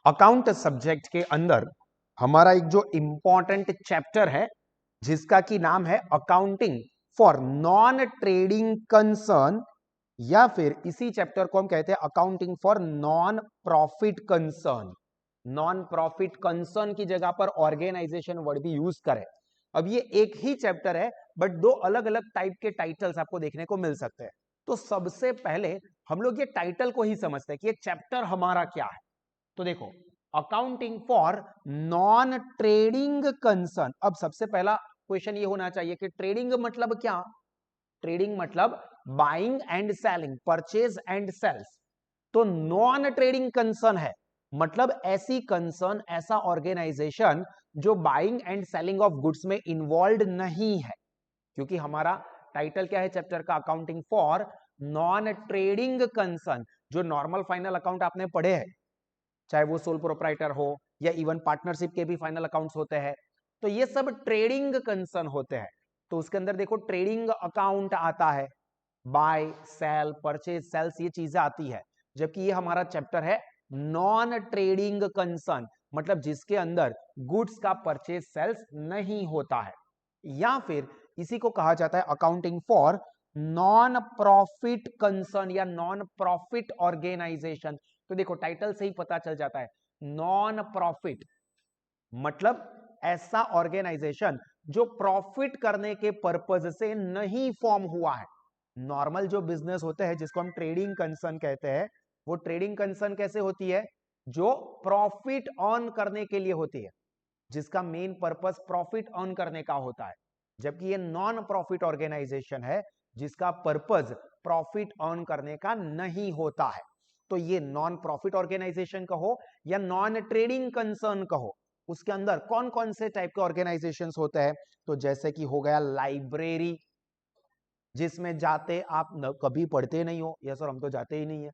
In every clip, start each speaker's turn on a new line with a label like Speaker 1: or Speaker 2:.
Speaker 1: Account subject के अंदर हमारा एक जो इंपॉर्टेंट चैप्टर है जिसका की नाम है accounting for non trading concern, या फिर इसी चैप्टर को हम कहते हैं accounting for non profit concern. Non profit concern की जगह पर ऑर्गेनाइजेशन वर्ड भी यूज करें। अब ये एक ही चैप्टर है बट दो अलग अलग टाइप के टाइटल्स आपको देखने को मिल सकते हैं। तो सबसे पहले हम लोग ये टाइटल को ही समझते हैं कि ये चैप्टर हमारा क्या है। तो देखो, accounting for non trading concern. अब सबसे पहला क्वेश्चन ये होना चाहिए कि ट्रेडिंग मतलब क्या। ट्रेडिंग मतलब buying and selling, purchase and sales. तो नॉन ट्रेडिंग कंसर्न है मतलब ऐसी कंसर्न, ऐसा ऑर्गेनाइजेशन जो buying and selling of goods में इन्वॉल्व नहीं है। क्योंकि हमारा टाइटल क्या है चैप्टर का, accounting for non trading concern. जो नॉर्मल फाइनल अकाउंट आपने पढ़े हैं, चाहे वो सोल प्रोप्राइटर हो या इवन पार्टनरशिप के भी फाइनल अकाउंट्स होते हैं, तो ये सब ट्रेडिंग कंसर्न होते हैं। तो उसके अंदर देखो ट्रेडिंग अकाउंट आता है, बाय सेल परचेज सेल्स ये चीजें आती है। जबकि ये हमारा चैप्टर है नॉन ट्रेडिंग कंसर्न, मतलब जिसके अंदर गुड्स का परचेज सेल्स नहीं होता है, या फिर इसी को कहा जाता है accounting for non profit concern या नॉन प्रॉफिट ऑर्गेनाइजेशन। तो देखो टाइटल से ही पता चल जाता है, नॉन प्रॉफिट मतलब ऐसा ऑर्गेनाइजेशन जो प्रॉफिट करने के पर्पज से नहीं फॉर्म हुआ है। नॉर्मल जो बिजनेस होते हैं जिसको हम ट्रेडिंग कंसर्न कहते हैं, वो ट्रेडिंग कंसर्न कैसे होती है, जो प्रॉफिट अर्न करने के लिए होती है, जिसका मेन पर्पस प्रॉफिट अर्न करने का होता है। जबकि ये नॉन प्रॉफिट ऑर्गेनाइजेशन है जिसका पर्पस प्रॉफिट अर्न करने का नहीं होता है। तो ये नॉन प्रॉफिट ऑर्गेनाइजेशन कहो या नॉन ट्रेडिंग कंसर्न कहो, उसके अंदर कौन कौन से टाइप के ऑर्गेनाइजेशंस होते हैं। तो जैसे कि हो गया लाइब्रेरी, जिसमें जाते आप कभी पढ़ते नहीं हो, या सर हम तो जाते ही नहीं है,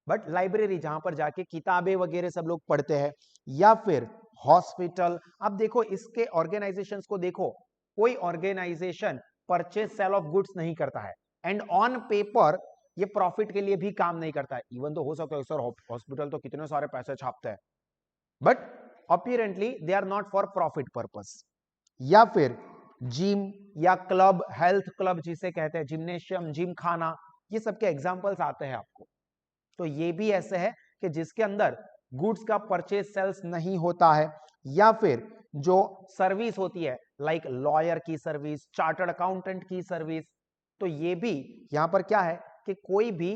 Speaker 1: बट लाइब्रेरी जहां पर जाके किताबें वगैरह सब लोग पढ़ते हैं। या फिर हॉस्पिटल। अब देखो इसके ऑर्गेनाइजेशंस को देखो, कोई organisation purchase sale of goods नहीं करता है, एंड ऑन पेपर ये प्रॉफिट के लिए भी काम नहीं करता है। इवन तो हो सकता है सर हॉस्पिटल तो कितने सारे पैसे छापते हैं, but apparently they are not for profit purpose. या फिर जिम या क्लब, हेल्थ क्लब जिसे कहते हैं, जिम्नेशियम, जिम खाना, ये सब के एग्जांपल्स आते हैं आपको। तो ये भी ऐसे है कि जिसके अंदर गुड्स का परचेज सेल्स नहीं होता है। या फिर जो सर्विस होती है लाइक लॉयर की सर्विस, चार्टर्ड अकाउंटेंट की सर्विस, तो ये भी यहां पर क्या है कि कोई भी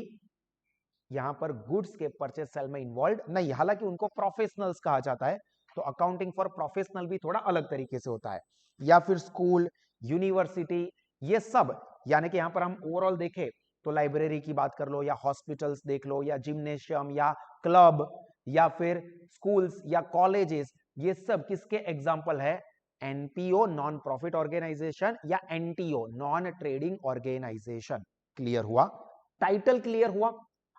Speaker 1: यहां पर गुड्स के परचेज सेल में इन्वॉल्व नहीं, हालांकि उनको प्रोफेशनल्स कहा जाता है। तो अकाउंटिंग फॉर प्रोफेशनल भी थोड़ा अलग तरीके से होता है। या फिर स्कूल, यूनिवर्सिटी, ये सब, यानी कि यहां पर हम ओवरऑल देखें तो लाइब्रेरी की बात कर लो, या हॉस्पिटल्स देख लो, या जिम्नेशियम, या क्लब, या फिर स्कूल्स या कॉलेजेस, ये सब किसके एग्जाम्पल है, एनपीओ नॉन प्रॉफिट ऑर्गेनाइजेशन या NTO non trading organisation. Clear हुआ, टाइटल क्लियर हुआ।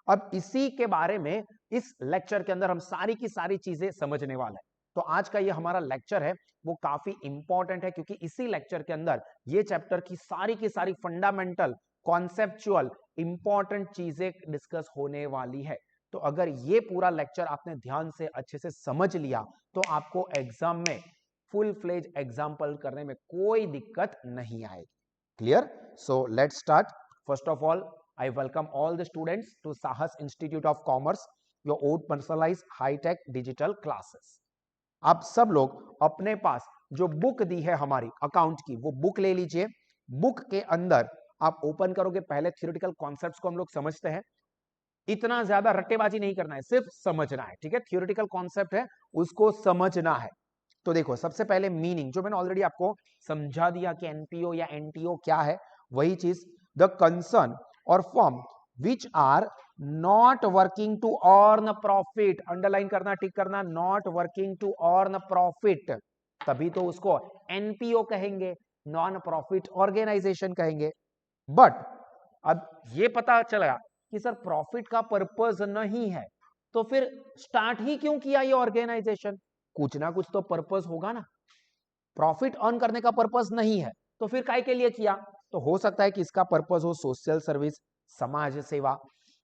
Speaker 1: अब इसी के बारे में इस लेक्चर के अंदर हम सारी की सारी चीजें समझने वाले हैं। तो आज का ये हमारा लेक्चर है वो काफी इंपॉर्टेंट है, क्योंकि इसी लेक्चर के अंदर ये चैप्टर की सारी फंडामेंटल कॉन्सेप्चुअल इंपॉर्टेंट चीजें डिस्कस होने वाली है। तो अगर ये पूरा लेक्चर आपने ध्यान से अच्छे से समझ लिया तो आपको एग्जाम में फुल फ्लेज एग्जाम्पल करने में कोई दिक्कत नहीं आएगी। Clear? So let's start. First of all, I welcome all the students to Sahas Institute of Commerce, your own personalized high-tech digital classes. आप सब लोग अपने पास जो बुक दी है हमारी अकाउंट की, वो बुक ले लीजिए। बुक के अंदर आप ओपन करोगे, पहले थ्योरेटिकल कॉन्सेप्ट्स को हम लोग समझते हैं। इतना ज्यादा रट्टेबाजी नहीं करना है, सिर्फ समझना है, ठीक है। थ्योरेटिकल कॉन्सेप्ट है, उसको समझना है। तो देखो सबसे पहले मीनिंग, जो मैंने ऑलरेडी आपको समझा दिया कि एनपीओ या एनटीओ क्या है, वही चीज, द कंसर्न और firm which are not working to earn profit, underline करना, टिक करना, not working to earn profit, तभी तो उसको एनपीओ कहेंगे, नॉन प्रॉफिट ऑर्गेनाइजेशन कहेंगे। बट अब ये पता चला कि सर प्रॉफिट का पर्पस नहीं है, तो फिर स्टार्ट ही क्यों किया ये ऑर्गेनाइजेशन, कुछ ना कुछ तो पर्पस होगा ना। प्रॉफिट अर्न करने का पर्पस नहीं है तो फिर काय के लिए किया, तो हो सकता है कि इसका पर्पस हो सोशल सर्विस, समाज सेवा,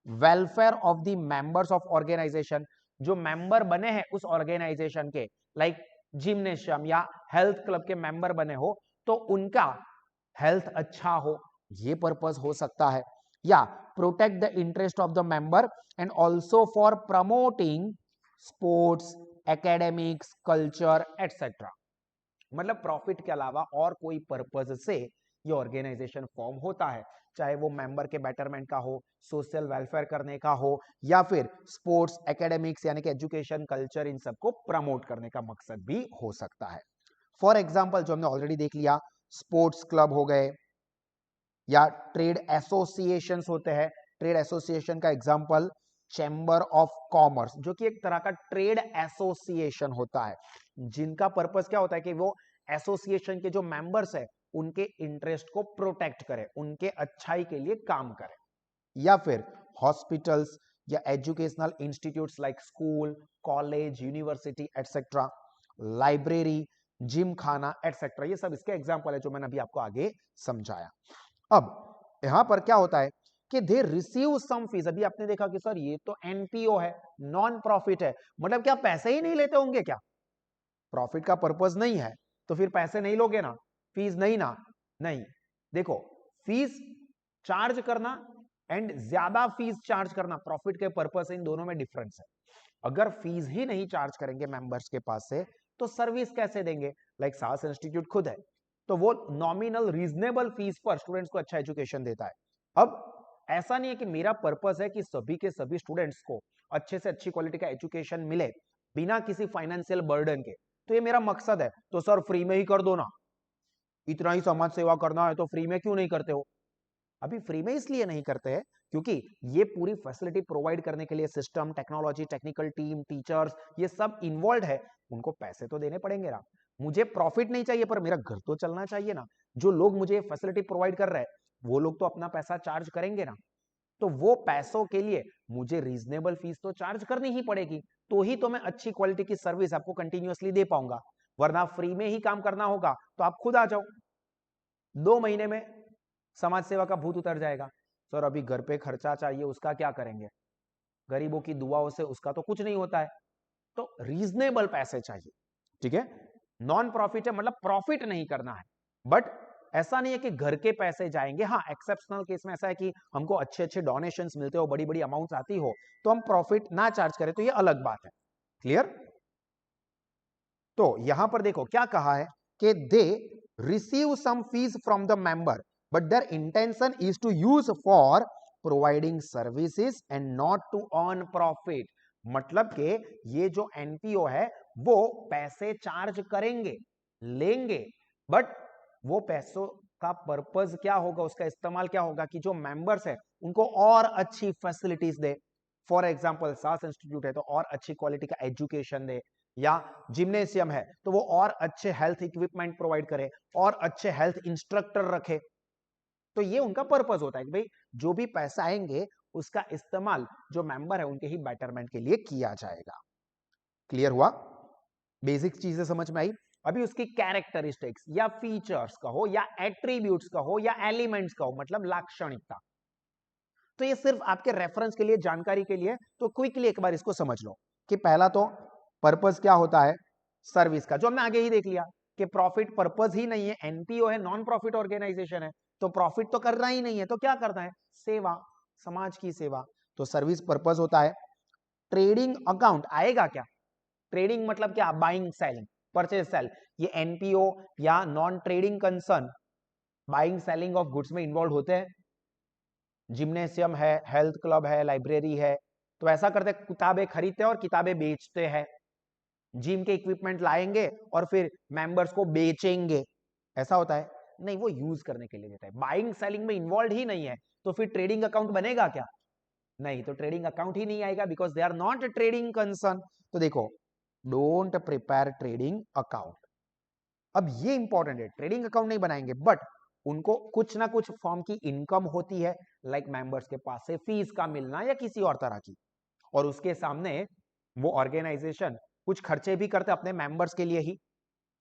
Speaker 1: welfare of the members of organisation, जो मेंबर बने हैं उस ऑर्गेनाइजेशन के, लाइक जिम्नेशियम या हेल्थ क्लब के मेंबर बने हो, तो उनका हेल्थ अच्छा हो, ये पर्पस हो सकता है। या protect the interest of the member and also for promoting sports, academics, culture etcetera. मतलब प्रॉफिट के अलावा और कोई पर्पज से ये ऑर्गेनाइजेशन फॉर्म होता है, चाहे वो मेंबर के बेटरमेंट का हो, सोशल वेलफेयर करने का हो, या फिर स्पोर्ट्स, एकेडमिक्स यानी कि एजुकेशन, कल्चर, इन सबको प्रमोट करने का मकसद भी हो सकता है। फॉर एग्जाम्पल जो हमने ऑलरेडी देख लिया, स्पोर्ट्स क्लब हो गए या ट्रेड एसोसिएशंस होते हैं। ट्रेड एसोसिएशन का एग्जांपल चैम्बर ऑफ कॉमर्स, जो कि एक तरह का ट्रेड एसोसिएशन होता है, जिनका पर्पस क्या होता है कि वो एसोसिएशन के जो मेंबर्स है उनके इंटरेस्ट को प्रोटेक्ट करे, उनके अच्छाई के लिए काम करे। या फिर हॉस्पिटल्स या educational institutes like school, college, university etcetera, library, gym खाना एटसेट्रा, ये सब इसके एग्जांपल है जो मैंने अभी आपको आगे समझाया। अब यहां पर क्या होता है कि दे रिसीव सम फीस। अभी आपने देखा कि सर ये तो एनपीओ है, नॉन प्रॉफिट है, मतलब क्या पैसे ही नहीं लेते होंगे क्या? प्रॉफिट का पर्पस नहीं है तो फिर पैसे नहीं लोगे ना, फीस नहीं ना? नहीं, देखो, फीस चार्ज करना एंड ज्यादा फीस चार्ज करना प्रॉफिट के पर्पस से, इन दोनों में डिफरेंस है। अगर फीस ही नहीं चार्ज करेंगे मेंबर्स के पास से तो सर्विस कैसे देंगे? लाइक सास इंस्टीट्यूट खुद है, तो वो नॉमिनल रीजनेबल फीस पर स्टूडेंट्स को अच्छा एजुकेशन देता है। अब ऐसा नहीं है कि मेरा पर्पस है कि सभी के सभी स्टूडेंट्स को अच्छे से अच्छी क्वालिटी का एजुकेशन मिले बिना किसी फाइनेंशियल बर्डन के, तो ये मेरा मकसद है, तो सर फ्री में ही कर दो ना, इतना ही समाज सेवा करना है तो फ्री में क्यों नहीं करते हो? अभी फ्री में इसलिए नहीं करते हैं क्योंकि ये पूरी फैसिलिटी प्रोवाइड करने के लिए system, technology, technical team, teachers, ये सब इन्वॉल्व है, उनको पैसे तो देने पड़ेंगे ना। मुझे प्रॉफिट नहीं चाहिए पर मेरा घर तो चलना चाहिए ना। जो लोग मुझे फैसिलिटी प्रोवाइड कर रहे हैं वो लोग तो अपना पैसा चार्ज करेंगे ना, तो वो पैसों के लिए मुझे रीजनेबल फीस तो चार्ज करनी ही पड़ेगी, तो ही तो मैं अच्छी क्वालिटी की सर्विस आपको कंटिन्यूअसली दे पाऊंगा। वरना फ्री में ही काम करना होगा तो आप खुद आ जाओ, 2 महीने में समाज सेवा का भूत उतर जाएगा। सर अभी घर पे खर्चा चाहिए, उसका क्या करेंगे? गरीबों की दुआओं से उसका तो कुछ नहीं होता है। तो रीजनेबल पैसे चाहिए, ठीक है? नॉन प्रॉफिट है मतलब प्रॉफिट नहीं करना है, बट ऐसा नहीं है कि घर के पैसे जाएंगे। हाँ, एक्सेप्शनल केस में ऐसा है कि हमको अच्छे अच्छे डोनेशंस मिलते हो, बड़ी बड़ी अमाउंट आती हो, तो हम प्रॉफिट ना चार्ज करें तो ये अलग बात है। क्लियर? तो यहां पर देखो क्या कहा है कि they receive some fees from the member but their intention is to use for providing services and not to earn profit. मतलब के ये जो एनपीओ है वो पैसे चार्ज करेंगे, लेंगे, बट वो पैसों का पर्पस क्या होगा, उसका इस्तेमाल क्या होगा कि जो मेंबर्स है उनको और अच्छी फैसिलिटीज दे। फॉर एग्जांपल सास इंस्टीट्यूट है तो और अच्छी क्वालिटी का एजुकेशन दे, या जिम्नेशियम है तो वो और अच्छे हेल्थ इक्विपमेंट प्रोवाइड करे और अच्छे हेल्थ इंस्ट्रक्टर रखे। तो ये उनका पर्पस होता है कि भाई जो भी पैसा आएंगे उसका इस्तेमाल जो मेंबर है उनके ही बेटरमेंट के लिए किया जाएगा। क्लियर हुआ? बेसिक चीजें समझ में आई। अभी उसकी कैरेक्टरिस्टिक्स या फीचर्स कहो या एट्रीब्यूट्स कहो या एलिमेंट्स कहो, मतलब लाक्षणिकता, तो ये सिर्फ आपके रेफरेंस के लिए, जानकारी के लिए, तो क्विकली एक बार इसको समझ लो कि पहला तो पर्पस क्या होता है सर्विस का, जो हमने आगे ही देख लिया कि प्रॉफिट पर्पस ही नहीं है, एनपीओ है, नॉन प्रॉफिट ऑर्गेनाइजेशन है, तो प्रॉफिट तो करना ही नहीं है, तो क्या करना है? सेवा, समाज की सेवा, तो सर्विस पर्पस होता है। ट्रेडिंग अकाउंट आएगा क्या? ट्रेडिंग मतलब क्या? Buying selling, purchase sale. ये एनपीओ या non trading concern buying selling of goods में इन्वॉल्व होते हैं। जिम्नेशियम है, हेल्थ क्लब है, लाइब्रेरी है, तो ऐसा करते हैं किताबें खरीदते हैं और किताबें बेचते हैं। जिम के इक्विपमेंट लाएंगे और फिर मेंबर्स को बेचेंगे, ऐसा होता है? नहीं, वो यूज करने के लिए देता है, बाइंग सेलिंग में इन्वॉल्व ही नहीं है, तो फिर ट्रेडिंग अकाउंट बनेगा क्या? नहीं, तो ट्रेडिंग अकाउंट ही नहीं आएगा because they are not trading concern. तो देखो, डोंट प्रिपेयर ट्रेडिंग अकाउंट। अब ये इंपॉर्टेंट है, ट्रेडिंग अकाउंट नहीं बनाएंगे बट उनको कुछ ना कुछ फॉर्म की इनकम होती है, लाइक मेंबर्स के पास से फीस का मिलना या किसी और तरह की, और उसके सामने वो ऑर्गेनाइजेशन कुछ खर्चे भी करते हैं अपने मेंबर्स के लिए ही,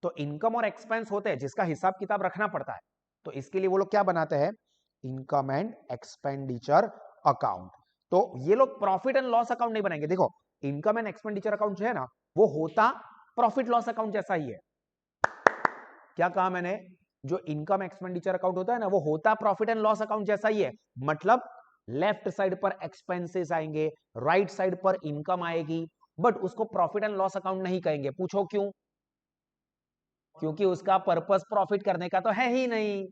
Speaker 1: तो इनकम और एक्सपेंस होते हैं जिसका हिसाब किताब रखना पड़ता है। तो इसके लिए वो लोग क्या बनाते हैं? Income and expenditure account. तो ये लोग प्रॉफिट एंड लॉस अकाउंट नहीं बनाएंगे। देखो, इनकम एंड एक्सपेंडिचर अकाउंट जो है ना, वो होता प्रॉफिट लॉस अकाउंट जैसा ही है। क्या कहा मैंने? जो इनकम एक्सपेंडिचर अकाउंट होता है ना, वो होता प्रॉफिट एंड लॉस अकाउंट जैसा ही है। मतलब लेफ्ट साइड पर एक्सपेंसेस आएंगे, राइट साइड पर इनकम आएगी, बट उसको प्रॉफिट एंड लॉस अकाउंट नहीं कहेंगे। पूछो क्यों? क्योंकि उसका पर्पस प्रॉफिट करने का तो है ही नहीं।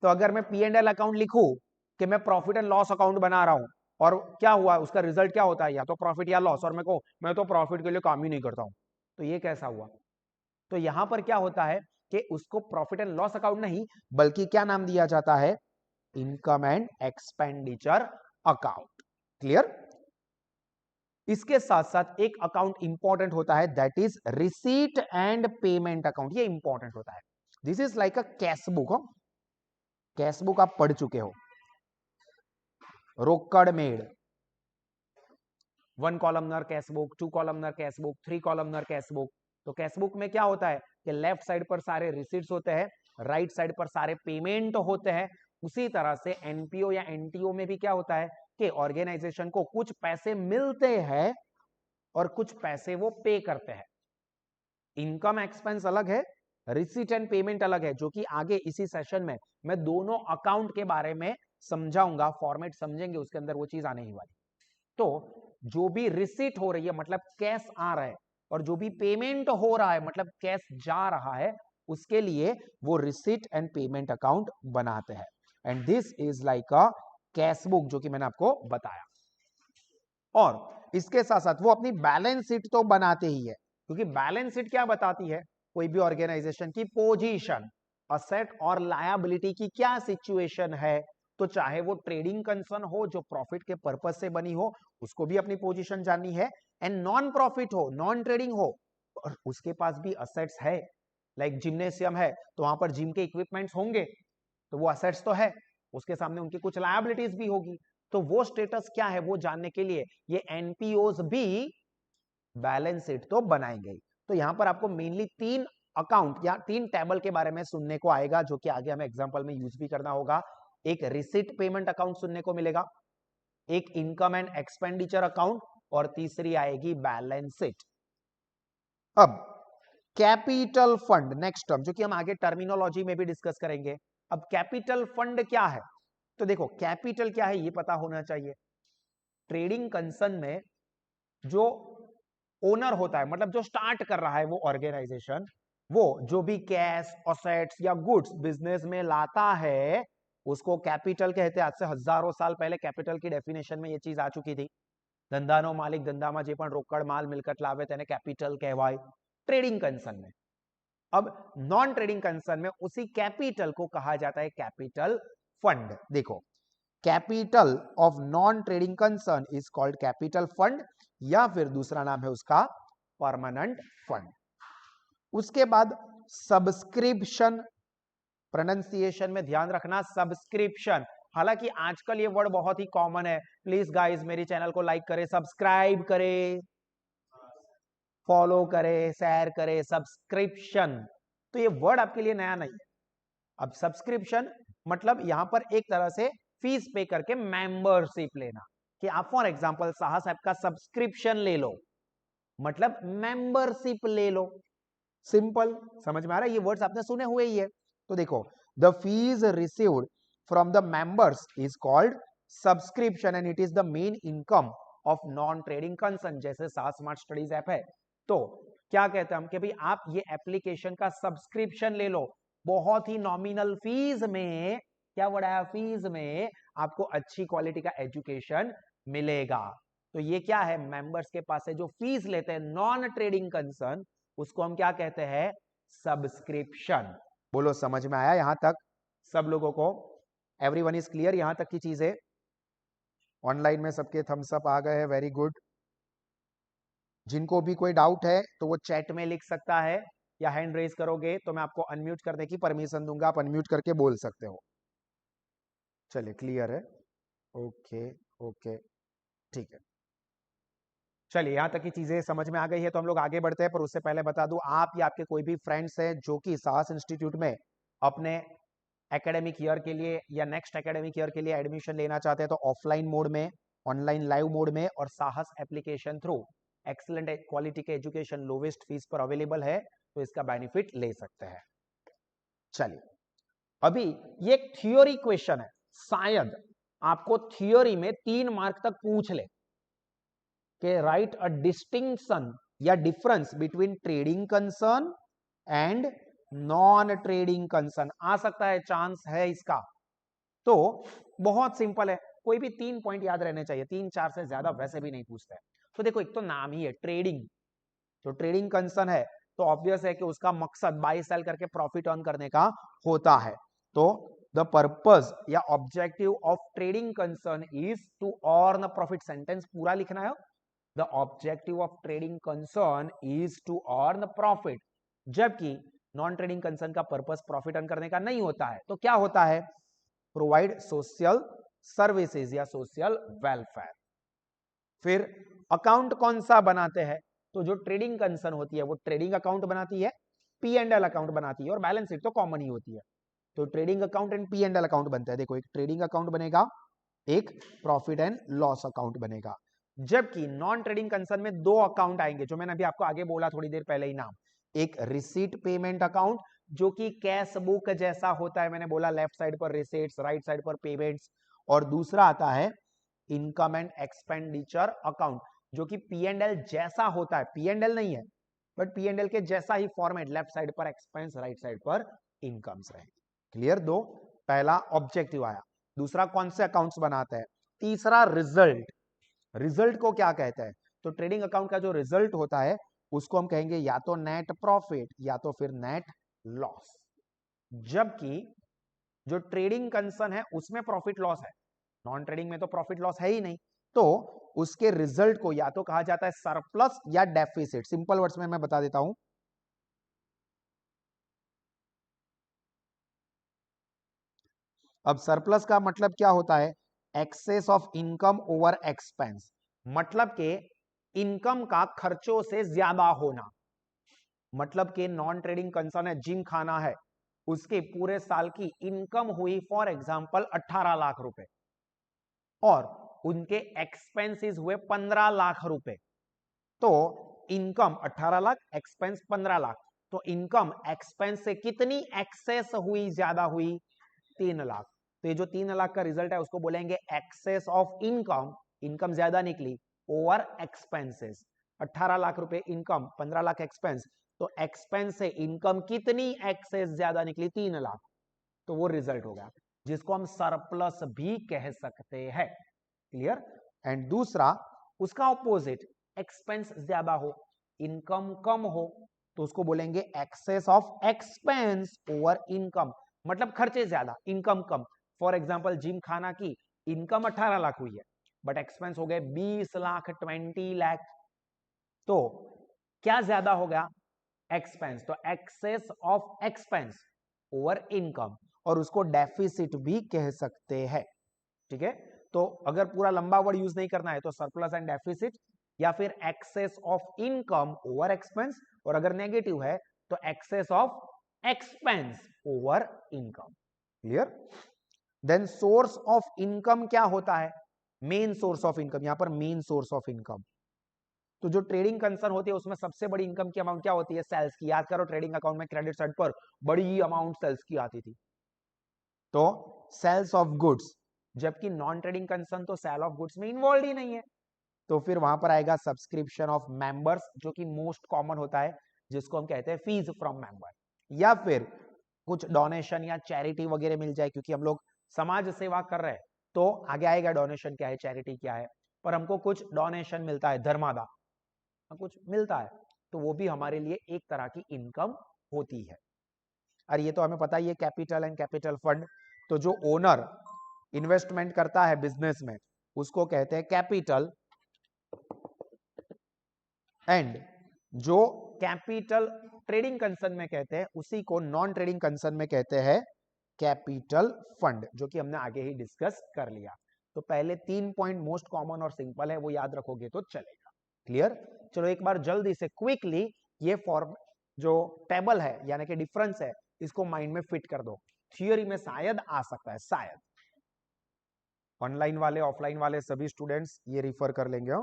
Speaker 1: तो अगर मैं पी एंड एल अकाउंट लिखूं कि मैं प्रॉफिट एंड लॉस अकाउंट बना रहा हूं, और क्या हुआ, उसका रिजल्ट क्या होता है, या तो प्रॉफिट या लॉस, और मैं तो प्रॉफिट के लिए काम ही नहीं करता हूं, तो ये कैसा हुआ? तो यहां पर क्या होता है कि उसको प्रॉफिट एंड लॉस अकाउंट नहीं, बल्कि क्या नाम दिया जाता है? Income and expenditure account. Clear? इसके साथ साथ एक अकाउंट इंपॉर्टेंट होता है, that is receipt and payment account. ये इंपॉर्टेंट होता है। This is like a cash book. Cash book आप पढ़ चुके हो, रोकड़ made, 1 columnar cash book, 2 columnar cash book, 3 columnar cash book. तो कैश बुक में क्या होता है कि लेफ्ट साइड पर सारे रिसीट्स होते हैं, राइट साइड पर सारे पेमेंट होते हैं। उसी तरह से एनपीओ या एनटीओ में भी क्या होता है कि ऑर्गेनाइजेशन को कुछ पैसे मिलते हैं और कुछ पैसे वो पे करते हैं। इनकम एक्सपेंस अलग है, रिसीट एंड पेमेंट अलग है, जो कि आगे इसी सेशन में मैं दोनों अकाउंट के बारे में समझाऊंगा। फॉर्मेट समझेंगे, उसके अंदर वो चीज आने ही वाली। तो जो भी रिसीट हो रही है मतलब कैश आ रहा है, और जो भी पेमेंट हो रहा है मतलब कैश जा रहा है, उसके लिए वो रिसीट एंड पेमेंट अकाउंट बनाते हैं। And this is like a cash book, जो कि मैंने आपको बताया। और इसके साथ साथ वो अपनी बैलेंस शीट तो बनाते ही है, क्योंकि बैलेंस शीट क्या बताती है? कोई भी ऑर्गेनाइजेशन की पोजीशन, असेट और लायबिलिटी की क्या सिचुएशन है। तो चाहे वो ट्रेडिंग कंसर्न हो जो प्रॉफिट के पर्पस से बनी हो, उसको भी अपनी पोजीशन जाननी है। एंड नॉन प्रॉफिट हो, नॉन ट्रेडिंग हो, और उसके पास भी असेट्स है, लाइक जिम्नेशियम है तो वहां पर जिम के इक्विपमेंट्स होंगे, तो वो असेट्स तो है, उसके सामने उनकी कुछ लायबिलिटीज भी होगी। तो वो स्टेटस क्या है वो जानने के लिए ये एनपीओज भी बैलेंस शीट तो बनाएंगे। तो यहां पर आपको मेनली 3 अकाउंट या 3 टेबल के बारे में सुनने को आएगा, जो कि आगे हमें एग्जांपल में यूज भी करना होगा। एक रिसीट पेमेंट अकाउंट सुनने को मिलेगा, एक इनकम एंड एक्सपेंडिचर अकाउंट, और तीसरी आएगी बैलेंस शीट। अब कैपिटल फंड नेक्स्ट टर्म, जो कि हम आगे टर्मिनोलॉजी में भी डिस्कस करेंगे। अब कैपिटल फंड क्या है? तो देखो कैपिटल क्या है ये पता होना चाहिए। ट्रेडिंग कंसर्न में जो ओनर होता है, मतलब जो स्टार्ट कर रहा है वो ऑर्गेनाइजेशन, वो जो भी कैश, असेट्स या गुड्स बिजनेस में लाता है, उसको कैपिटल कहते हैं। आज से हजारों साल पहले कैपिटल की डेफिनेशन में ये चीज आ चुकी थी। धंधानो मालिक धंधामा जे पण रोकड़ माल मिलकत लावे तेने कैपिटल कहवाय, ट्रेडिंग कंसर्न में। अब नॉन ट्रेडिंग कंसर्न में उसी कैपिटल को कहा जाता है कैपिटल फंड। देखो capital of non trading concern is called capital fund, या फिर दूसरा नाम है उसका परमानेंट फंड। उसके बाद सब्सक्रिप्शन, प्रोनाउंसिएशन में ध्यान रखना, सब्सक्रिप्शन। हालांकि आजकल ये वर्ड बहुत ही कॉमन है। प्लीज गाइस मेरी चैनल को लाइक करें, सब्सक्राइब करें, फॉलो करें, शेयर करें। सब्सक्रिप्शन, तो ये वर्ड आपके लिए नया नहीं है। अब सब्सक्रिप्शन मतलब यहां पर एक तरह से फीस पे करके मेंबरशिप लेना, कि आप फॉर एग्जांपल साहा साहब का सब्सक्रिप्शन ले लो, मतलब मेंबरशिप ले लो। सिंपल, समझ में आ रहा है? ये वर्ड्स आपने सुने हुए ही है। तो देखो the fees received from the members is called subscription and it is the main income of non trading concern. जैसे साहा स्मार्ट स्टडीज ऐप है, तो क्या कहते हैं हम कि भाई आप ये एप्लीकेशन का सब्सक्रिप्शन ले लो, बहुत ही नॉमिनल फीस में, क्या बढ़ाया, फीस में आपको अच्छी क्वालिटी का एजुकेशन मिलेगा। तो ये क्या है, मेंबर्स के पास से जो फीस लेते हैं नॉन ट्रेडिंग कंसर्न, उसको हम क्या कहते हैं, सब्सक्रिप्शन। बोलो समझ में आया यहां तक सब लोगों को? एवरीवन इज क्लियर यहां तक की चीजें? ऑनलाइन में सबके थम्स अप आ गए हैं, वेरी गुड। जिनको भी कोई डाउट है तो वो चैट में लिख सकता है, या हैंड रेज करोगे तो मैं आपको अनम्यूट करने की परमिशन दूंगा, आप अनम्यूट करके बोल सकते हो। चलिए क्लियर है, ओके ओके ठीक है। चलिए यहां तक की चीजें समझ में आ गई है, तो हम लोग आगे बढ़ते हैं। पर उससे पहले बता दूं, आप या आपके कोई भी फ्रेंड्स हैं जो कि साहस इंस्टीट्यूट में अपने एकेडमिक ईयर के लिए या नेक्स्ट एकेडमिक ईयर के लिए एडमिशन लेना चाहते हैं, तो ऑफलाइन मोड में ऑनलाइन लाइव मोड में और साहस एप्लीकेशन थ्रू एक्सीलेंट क्वालिटी के एजुकेशन लोवेस्ट फीस पर अवेलेबल है, तो इसका बेनिफिट ले सकते हैं। चलिए, अभी ये एक थियोरी क्वेश्चन है, शायद आपको थियोरी में 3 मार्क तक पूछ ले कि राइट अ डिस्टिंक्शन या difference between trading concern and non trading concern. आ सकता है, चांस है इसका। तो बहुत सिंपल है, कोई भी 3 पॉइंट याद रहने चाहिए, 3-4 से ज्यादा वैसे भी नहीं पूछते हैं। तो देखो, एक तो नाम ही है ट्रेडिंग, तो ट्रेडिंग कंसर्न है तो ऑब्वियस है कि उसका मकसद बाय सेल करके प्रॉफिट अर्न करने का होता है। तो द पर्पस या objective of trading concern is to earn profit. Sentence पूरा लिखना है। The objective of trading concern is to earn profit, जबकि नॉन ट्रेडिंग कंसर्न का पर्पस प्रॉफिट अर्न करने का नहीं होता है। तो क्या होता है? प्रोवाइड सोशल सर्विसेज या सोशल वेलफेयर। फिर अकाउंट कौन सा बनाते हैं? तो जो ट्रेडिंग कंसर्न होती है वो ट्रेडिंग अकाउंट बनाती है, पी एंड एल अकाउंट बनाती है, और बैलेंस शीट तो कॉमन ही होती है। तो trading account and P and L account बनता है। देखो, एक ट्रेडिंग अकाउंट बनेगा, एक प्रॉफिट एंड लॉस अकाउंट बनेगा। जबकि नॉन ट्रेडिंग कंसर्न में 2 अकाउंट आएंगे, जो मैंने अभी आपको आगे बोला थोड़ी देर पहले ही नाम। एक रिसीट पेमेंट अकाउंट, जो कि कैश बुक जैसा होता है, मैंने बोला लेफ्ट साइड पर रिसीट्स, राइट साइड पर पेमेंट्स। और दूसरा आता है इनकम एंड एक्सपेंडिचर अकाउंट, जो कि पी एंड एल जैसा होता है, पी एंड एल नहीं है बट पी एंड एल के जैसा ही फॉर्मेट, लेफ्ट साइड पर एक्सपेंस, राइट साइड पर इनकम्स रहेंगे। क्लियर? दो, पहला ऑब्जेक्टिव आया। दूसरा कौन से अकाउंट्स बनाते हैं? तीसरा रिजल्ट। रिजल्ट को क्या कहते हैं? तो ट्रेडिंग अकाउंट का जो रिजल्ट होता है उसको हम कहेंगे या तो नेट प्रॉफिट या तो फिर नेट लॉस। जबकि जो ट्रेडिंग कंसर्न है उसमें प्रॉफिट लॉस है, नॉन ट्रेडिंग में तो प्रॉफिट लॉस है ही नहीं। तो उसके रिजल्ट को या तो कहा जाता है सरप्लस या डेफिसिट। सिंपल वर्ड्स में मैं बता देता हूं। अब सरप्लस का मतलब क्या होता है? Excess of income over expense, मतलब के इनकम का खर्चों से ज्यादा होना। मतलब के नॉन ट्रेडिंग कंसर्न है, जिम खाना है, उसके पूरे साल की इनकम हुई फॉर एग्जांपल 18 लाख रुपए, और उनके एक्सपेंसेस हुए 15 लाख रुपए। तो इनकम 18 लाख, एक्सपेंस 15 लाख, तो इनकम एक्सपेंस से कितनी एक्सेस हुई, ज्यादा हुई? 3 लाख। तो ये जो 3 लाख का रिजल्ट है उसको बोलेंगे एक्सेस ऑफ इनकम। इनकम ज्यादा निकली ओवर एक्सपेंसेस। 18 लाख रुपए इनकम, 15 लाख एक्सपेंस, तो एक्सपेंस से इनकम कितनी एक्सेस ज्यादा निकली? 3 लाख। तो वो रिजल्ट होगा, जिसको हम सरप्लस भी कह सकते हैं। क्लियर? एंड दूसरा उसका ऑपोजिट, एक्सपेंस ज्यादा हो, इनकम कम हो, तो उसको बोलेंगे excess of expense over income. मतलब खर्चे ज्यादा, इनकम कम। फॉर एग्जांपल जिम खाना की इनकम 18 लाख हुई है बट एक्सपेंस हो गए 20 लाख, 20 लाख। तो क्या ज्यादा हो गया? एक्सपेंस। तो excess of expense over income, और उसको डेफिसिट भी कह सकते हैं। ठीक है? तो अगर पूरा लंबा वर्ड यूज नहीं करना है तो सरप्लस एंड डेफिसिट, या फिर excess of income over expense, और अगर नेगेटिव है तो excess of expense over income. Clear? Then source of income क्या होता है? मेन सोर्स ऑफ इनकम, यहां पर मेन सोर्स ऑफ इनकम। तो जो ट्रेडिंग कंसर्न होती है उसमें सबसे बड़ी इनकम की अमाउंट क्या होती है? सेल्स की। याद करो, ट्रेडिंग अकाउंट में क्रेडिट साइड पर बड़ी अमाउंट सेल्स की आती थी, तो सेल्स ऑफ गुड्स। जबकि नॉन ट्रेडिंग कंसर्न तो सेल ऑफ गुड्स में इन्वॉल्व ही नहीं है, तो फिर वहां पर आएगा सब्सक्रिप्शन ऑफ मेंबर्स, जो कि मोस्ट कॉमन होता है, जिसको हम कहते हैं फीस फ्रॉम मेंबर। या फिर कुछ डोनेशन या चैरिटी वगैरह मिल जाए, क्योंकि हम लोग समाज सेवा कर रहे हैं, तो आगे आएगा डोनेशन क्या है, चैरिटी क्या है। पर हमको कुछ डोनेशन मिलता है, धर्मादा कुछ मिलता है, तो वो भी हमारे लिए एक तरह की इनकम होती है। और ये तो हमें पता ही है, कैपिटल एंड कैपिटल फंड। तो जो ओनर इन्वेस्टमेंट करता है बिजनेस में उसको कहते हैं कैपिटल, एंड जो कैपिटल ट्रेडिंग कंसर्न में कहते हैं उसी को नॉन ट्रेडिंग कंसर्न में कहते हैं कैपिटल फंड, जो कि हमने आगे ही डिस्कस कर लिया। तो पहले 3 पॉइंट मोस्ट कॉमन और सिंपल है, वो याद रखोगे तो चलेगा। क्लियर? चलो एक बार जल्दी से क्विकली ये फॉर्म जो टेबल है यानी कि डिफरेंस है, इसको माइंड में फिट कर दो। थियोरी में शायद आ सकता है, शायद। ऑनलाइन वाले ऑफलाइन वाले सभी स्टूडेंट्स ये रिफर कर लेंगे।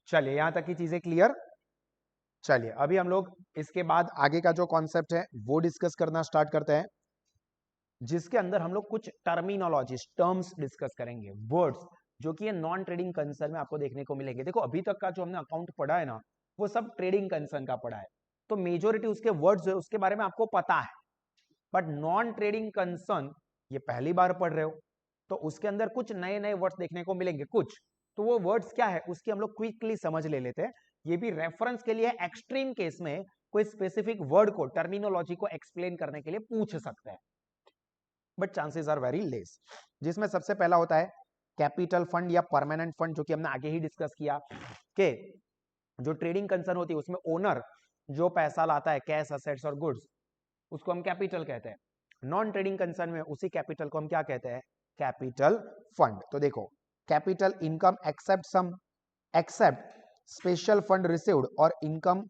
Speaker 1: चलिए यहां तक की चीजें क्लियर। चलिए अभी हम लोग इसके बाद आगे का जो कॉन्सेप्ट है वो डिस्कस करना स्टार्ट करते हैं, जिसके अंदर हम लोग कुछ टर्मिनोलॉजीज टर्म्स डिस्कस करेंगे, वर्ड्स जो कि ये नॉन ट्रेडिंग कंसर्न में आपको देखने को मिलेंगे। देखो अभी तक का जो हमने अकाउंट पढ़ा है ना, वो सब ट्रेडिंग कंसर्न का पढ़ा है, तो मेजोरिटी उसके वर्ड्स है उसके बारे में आपको पता है। बट नॉन ट्रेडिंग कंसर्न ये पहली बार पढ़ रहे हो, तो उसके अंदर कुछ नए नए वर्ड्स देखने को मिलेंगे कुछ। तो वो वर्ड्स क्या है उसकी हम लोग क्विकली समझ ले लेते हैं। ये भी रेफरेंस के लिए एक्सट्रीम केस में कोई स्पेसिफिक वर्ड को टर्मिनोलॉजी को एक्सप्लेन करने के लिए पूछ सकते हैं, but chances are very less. जिसमें सबसे पहला होता है कैपिटल फंड या परमानेंट फंड, जो कि हमने आगे ही डिस्कस किया कि जो ट्रेडिंग कंसर्न होती है उसमें ओनर जो पैसा लाता है कैश असेट्स और गुड्स, उसको हम कैपिटल कहते हैं। नॉन ट्रेडिंग कंसर्न में उसी कैपिटल को हम क्या कहते हैं, कैपिटल फंड। तो देखो capital income except special fund received और income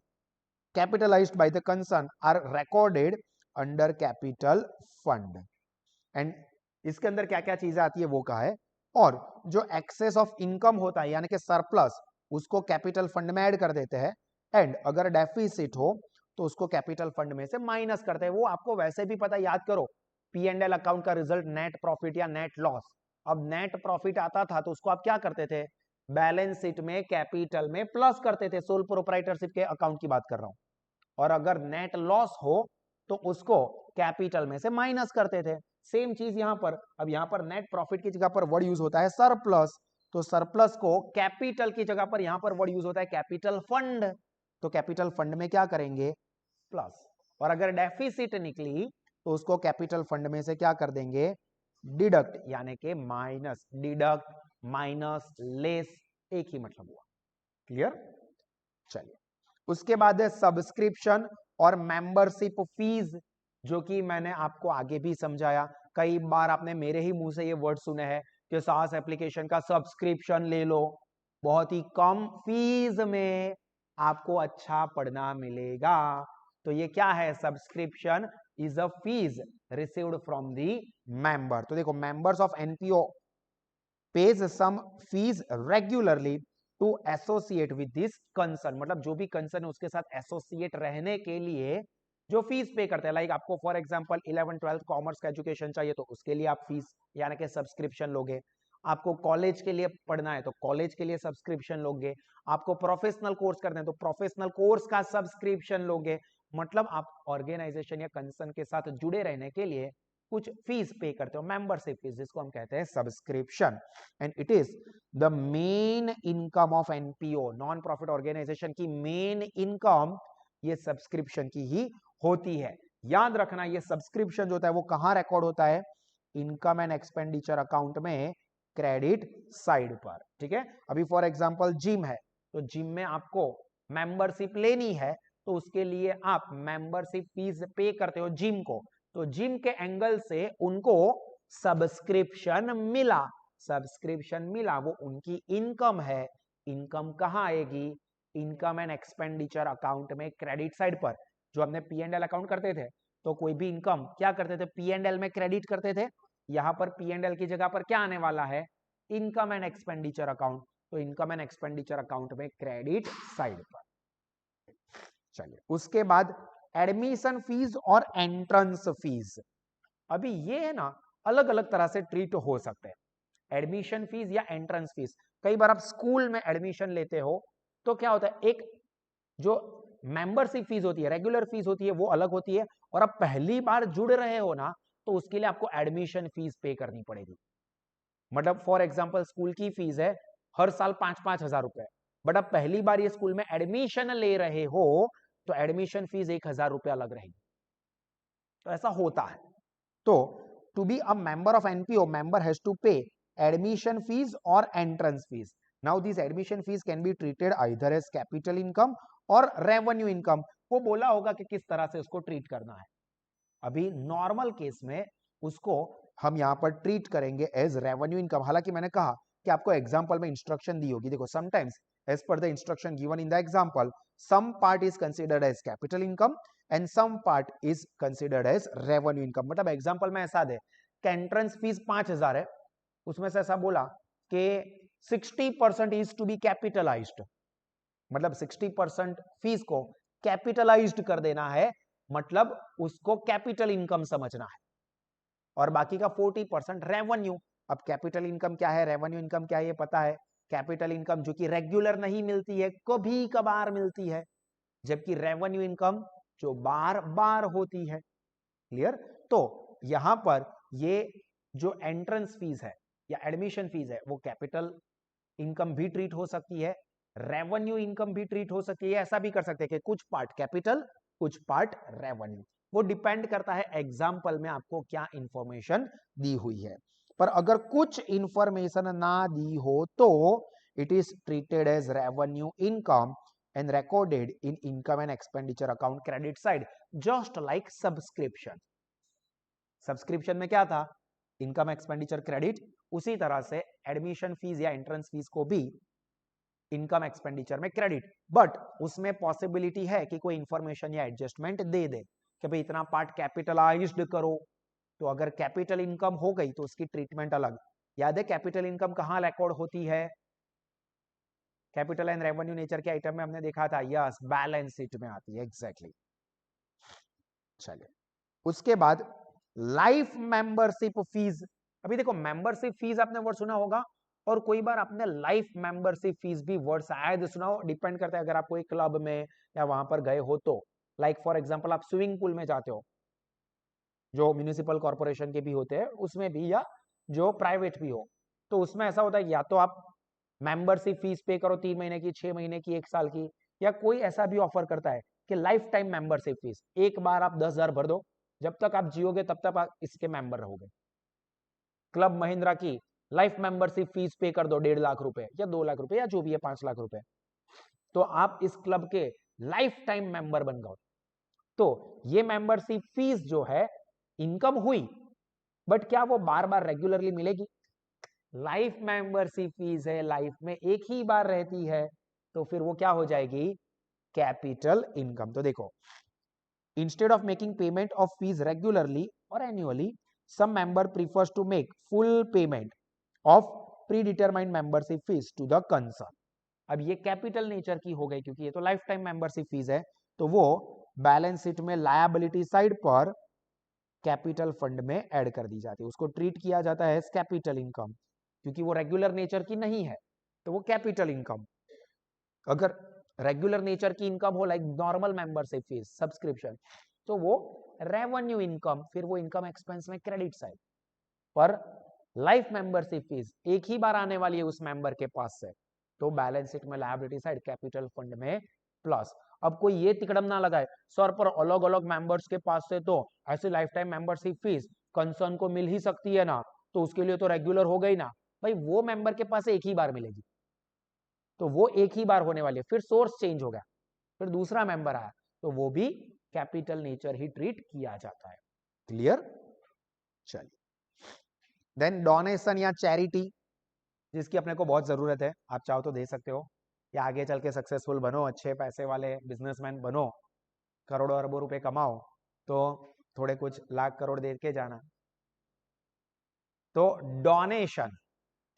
Speaker 1: capitalised by the concern are recorded under capital fund. And इसके अंदर क्या क्या चीजें आती है वो कहा है, और जो एक्सेस ऑफ इनकम होता है यानी कि सरप्लस, उसको कैपिटल फंड में ऐड कर देते हैं। एंड अगर डेफिसिट हो तो उसको कैपिटल फंड में से माइनस करते हैं। वो आपको वैसे भी पता, याद करो पी एंड एल अकाउंट का रिजल्ट नेट प्रॉफिट या नेट लॉस। अब नेट प्रॉफिट आता था तो उसको आप क्या करते थे, बैलेंस शीट में कैपिटल में प्लस करते थे, सोल प्रोप्राइटरशिप के अकाउंट की बात कर रहा हूं। और अगर नेट लॉस हो तो उसको कैपिटल में से माइनस करते थे। सेम चीज यहां पर, अब यहां पर नेट प्रॉफिट की जगह पर वर्ड यूज होता है सरप्लस, तो सरप्लस को कैपिटल की जगह पर यहां पर वर्ड यूज होता है कैपिटल फंड। तो कैपिटल फंड में क्या करेंगे, प्लस। और अगर डेफिसिट निकली तो उसको कैपिटल फंड में से क्या कर देंगे, डिडक्ट, यानी कि माइनस। डिडक्ट माइनस लेस एक ही मतलब हुआ। क्लियर। चलिए उसके बाद है सब्सक्रिप्शन और मेंबरशिप फीस, जो कि मैंने आपको आगे भी समझाया। कई बार आपने मेरे ही मुंह से ये वर्ड सुने हैं कि सास एप्लीकेशन का सब्सक्रिप्शन ले लो, बहुत ही कम फीस में आपको अच्छा पढ़ना मिलेगा। तो ये क्या है, subscription is a fee received from the member. तो देखो members of NPO pays some fee regularly to associate with this concern, मतलब जो भी कंसर्न है उसके साथ एसोसिएट रहने के लिए जो फीस पे करते हैं। लाइक आपको फॉर एग्जांपल 11 12 कॉमर्स का एजुकेशन चाहिए तो उसके लिए आप फीस यानी कि सब्सक्रिप्शन लोगे। आपको कॉलेज के लिए पढ़ना है तो कॉलेज के लिए सब्सक्रिप्शन लोगे। आपको प्रोफेशनल कोर्स करना है तो प्रोफेशनल कोर्स का सब्सक्रिप्शन लोगे। मतलब आप ऑर्गेनाइजेशन या कंसर्न के साथ जुड़े रहने के लिए कुछ फीस पे करते हो, मेंबरशिप फीस, जिसको हम कहते हैं subscription. And it is the main income of NPO, non profit organization की मेन इनकम ये सब्सक्रिप्शन की ही होती है। याद रखना ये सब्सक्रिप्शन जो होता है वो कहां रिकॉर्ड होता है, इनकम एंड एक्सपेंडिचर अकाउंट में क्रेडिट साइड पर। ठीक है, अभी फॉर एग्जांपल जिम है तो जिम में आपको मेंबरशिप लेनी है तो उसके लिए आप मेंबरशिप फीस पे करते हो जिम को, तो जिम के एंगल से उनको सब्सक्रिप्शन मिला। सब्सक्रिप्शन मिला वो उनकी इनकम है। इनकम कहां आएगी, इनकम एंड एक्सपेंडिचर अकाउंट में क्रेडिट साइड पर। जो हमने पी एंड एल अकाउंट करते थे तो कोई भी इनकम क्या करते थे, पी एंड एल में क्रेडिट करते थे। यहां पर पी एंड एल की जगह पर क्या आने वाला है, इनकम एंड एक्सपेंडिचर अकाउंट। तो इनकम एंड एक्सपेंडिचर अकाउंट में क्रेडिट साइड पर। चलिए उसके बाद एडमिशन फीस और एंट्रेंस फीस। अभी ये है ना अलग अलग तरह से ट्रीट हो सकते हैं, एडमिशन फीस या एंट्रेंस फीस। कई बार आप स्कूल में एडमिशन लेते हो तो क्या होता है, एक जो मेंबरशिप फीस होती है, रेगुलर फीस होती है, वो अलग होती है। और आप पहली बार जुड़ रहे हो ना तो उसके लिए आपको एडमिशन फीस पे करनी पड़ेगी। मतलब फॉर एग्जांपल स्कूल की फीस है हर साल 5-5 हजार रुपए, बट आप पहली बार ये स्कूल में एडमिशन ले रहे हो तो एडमिशन फीस 1,000 रुपया अलग रहेगी। तो ऐसा होता है। तो to be a member of NPO member has to pay admission fee और entrance fee. Now this admission fee can be treated either as capital income और रेवेन्यू इनकम। वो बोला होगा कि किस तरह से उसको ट्रीट करना है। अभी नॉर्मल केस में उसको हम यहां पर ट्रीट करेंगे एज रेवेन्यू इनकम। हालांकि मैंने कहा कि आपको एग्जांपल में इंस्ट्रक्शन दी होगी। देखो sometimes as per the instruction given in the example some part is considered as capital income and some part is considered as revenue income. मतलब एग्जांपल में ऐसा दे कि एंट्रेंस फीस 5,000 है, उसमें से ऐसा बोला कि 60% इज टू बी कैपिटलाइज्ड, मतलब 60% फीस को कैपिटलाइज्ड कर देना है, मतलब उसको कैपिटल इनकम समझना है, और बाकी का 40% रेवेन्यू। अब कैपिटल इनकम क्या है, रेवेन्यू इनकम क्या है, ये पता है। कैपिटल इनकम जो कि रेगुलर नहीं मिलती है, कभी कभार मिलती है, जबकि रेवेन्यू इनकम जो बार बार होती है। क्लियर? तो यहां पर ये जो एंट्रेंस फीस है या एडमिशन फीस है वो कैपिटल इनकम भी ट्रीट हो सकती है, रेवेन्यू इनकम भी ट्रीट हो सकती है। ऐसा भी कर सकते हैं कि कुछ पार्ट कैपिटल कुछ पार्ट रेवेन्यू, वो डिपेंड करता है एग्जाम्पल में आपको क्या इंफॉर्मेशन दी हुई है। पर अगर कुछ इंफॉर्मेशन ना दी हो तो it is treated as revenue income and recorded in income and expenditure account credit side, just like subscription। Subscription में क्या था, इनकम एक्सपेंडिचर क्रेडिट, उसी तरह से एडमिशन फीस या एंट्रेंस फीस को भी इनकम एक्सपेंडिचर में क्रेडिट, बट उसमें पॉसिबिलिटी है कि कोई इंफॉर्मेशन या एडजस्टमेंट दे दे कि भाई इतना पार्ट कैपिटलाइज्ड करो। तो अगर कैपिटल इनकम हो गई तो उसकी ट्रीटमेंट अलग। याद है कैपिटल इनकम कहां रिकॉर्ड होती है, कैपिटल एंड रेवेन्यू नेचर के आइटम में हमने देखा था, यस बैलेंस शीट में आती है, एग्जैक्टली। चलिए उसके बाद लाइफ मेंबरशिप फीस। अभी देखो मेंबरशिप फीस आपने वर्ड सुना होगा, और कोई बार आपने लाइफ मेंबरशिप फीस भी वर्ड शायद सुना हो, डिपेंड करता है अगर आप कोई क्लब में या वहां पर गए हो तो। लाइक फॉर एग्जांपल आप स्विमिंग पूल में जाते हो, जो म्युनिसिपल कॉर्पोरेशन के भी होते हैं उसमें भी, या जो प्राइवेट भी हो, तो उसमें ऐसा होता है या तो आप मेंबरशिप फीस पे करो 3 महीने की, 6 महीने की, 1 साल की, या कोई ऐसा भी ऑफर करता है कि लाइफ टाइम मेंबरशिप फीस, एक बार आप 10,000 भर दो, जब तक आप जियोगे तब तक आप इसके मेंबर रहोगे। क्लब महिंद्रा की लाइफ मेंबरशिप फीस पे कर दो 1.5 लाख रुपए या 2 लाख रुपए या जो भी है 5 लाख रुपए, तो आप इस क्लब के लाइफ टाइम मेंबर बन गए। तो ये मेंबरशिप फीस जो है इनकम हुई, बट क्या वो बार बार रेगुलरली मिलेगी? लाइफ मेंबरशिप फीस है, लाइफ में एक ही बार रहती है, तो फिर वो क्या हो जाएगी, कैपिटल इनकम। तो देखो instead of making payment of fees regularly और annually, some member prefers to make full payment of predetermined membership fees to the concern. अब ये कैपिटल नेचर की हो गई क्योंकि ये तो लाइफ टाइम मेंबरशिप फीस है, तो वो बैलेंस शीट में लायबिलिटी साइड पर कैपिटल फंड में ऐड कर दी जाती है, उसको ट्रीट किया जाता है कैपिटल इनकम, क्योंकि वो रेगुलर नेचर की नहीं है, तो वो कैपिटल इनकम। अगर रेगुलर नेचर की इनकम हो like normal membership fees, subscription, तो वो रेवेन्यू इनकम, फिर वो इनकम एक्सपेंस में क्रेडिट साइड पर। लाइफ मेंबरशिप फीस एक ही बार आने वाली है उस मेंबर के पास से, तो बैलेंस शीट में लायबिलिटी साइड कैपिटल फंड में प्लस। अब कोई ये तिकड़म ना लगाए सर पर अलग अलग मेंबर्स के पास से तो ऐसी life time membership fees concern को मिल ही सकती है ना, तो उसके लिए तो रेगुलर हो गई ना। भाई वो मेंबर के पास एक ही बार मिलेगी, तो वो एक ही बार होने वाली है, फिर सोर्स चेंज हो गया, फिर दूसरा मेंबर आया, तो वो भी कैपिटल नेचर ही ट्रीट किया जाता है। क्लियर? चलिए देन डोनेशन या चैरिटी, जिसकी अपने को बहुत जरूरत है, आप चाहो तो दे सकते हो, या आगे चल के सक्सेसफुल बनो, अच्छे पैसे वाले बिजनेसमैन बनो, करोड़ों अरबों रुपए कमाओ, तो थोड़े कुछ लाख करोड़ दे के जाना। तो डोनेशन,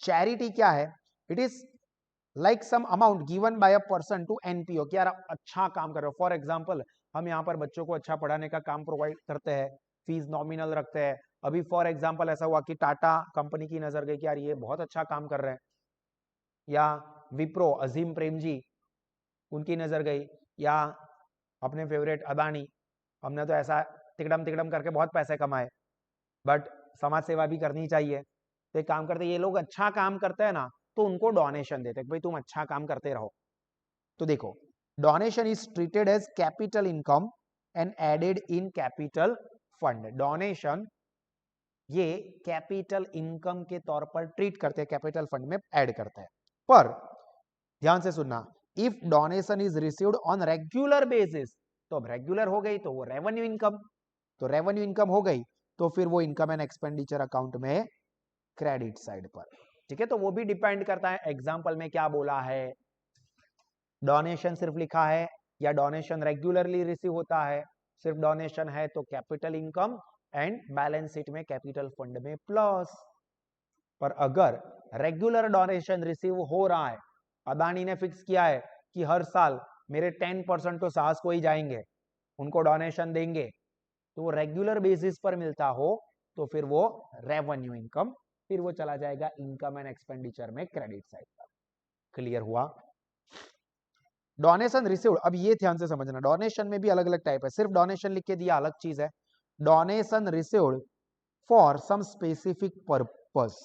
Speaker 1: चैरिटी क्या है, it is like some amount given by a person to NPO, कि यार अच्छा काम कर रहे हो। फॉर एग्जांपल हम यहाँ पर बच्चों को अच्छा पढ़ाने का काम प्रोवाइड करते हैं, फीस नॉमिनल रखते हैं। अभी फॉर एग्जांपल ऐसा हुआ कि टाटा कंपनी की नजर गई कि यार ये बहुत अच्छा काम कर रहे हैं, या विप्रो अजीम प्रेम जी उनकी नजर गई, या अपने फेवरेट अदानी, हमने तो ऐसा तिकड़म तिकड़म करके बहुत पैसे कमाए, बट समाज सेवा भी करनी चाहिए, तो एक काम करते, ये लोग अच्छा काम करते हैं ना, तो उनको डोनेशन देते हैं, भाई तुम अच्छा काम करते रहो। तो देखो donation is treated as capital income and added in capital fund. Donation ये कैपिटल इनकम के तौर पर ट्रीट करते हैं, कैपिटल फंड में ऐड करते हैं। पर ध्यान से सुनना, if donation is received on regular basis, तो अब रेगुलर हो गई तो वो रेवेन्यू इनकम, तो रेवेन्यू इनकम हो गई तो फिर वो इनकम एंड एक्सपेंडिचर अकाउंट में क्रेडिट साइड पर। ठीक है, तो वो भी डिपेंड करता है एग्जांपल में क्या बोला है, डोनेशन सिर्फ लिखा है या डोनेशन रेगुलरली रिसीव होता है, सिर्फ डोनेशन है तो capital income and balance sheet में कैपिटल फंड में प्लस। पर अगर रेगुलर डोनेशन रिसीव हो रहा है, अदानी ने फिक्स किया है कि हर साल मेरे 10% तो सास को ही जाएंगे, उनको डोनेशन देंगे, तो वो रेगुलर बेसिस पर मिलता हो तो फिर वो रेवेन्यू इनकम, फिर वो चला जाएगा इनकम एंड एक्सपेंडिचर में क्रेडिट साइड पर। क्लियर हुआ? डोनेशन रिसीव्ड, अब ये ध्यान से समझना, डोनेशन में भी अलग अलग टाइप है, सिर्फ डोनेशन लिख के दिया अलग चीज है। Donation received for some specific purpose,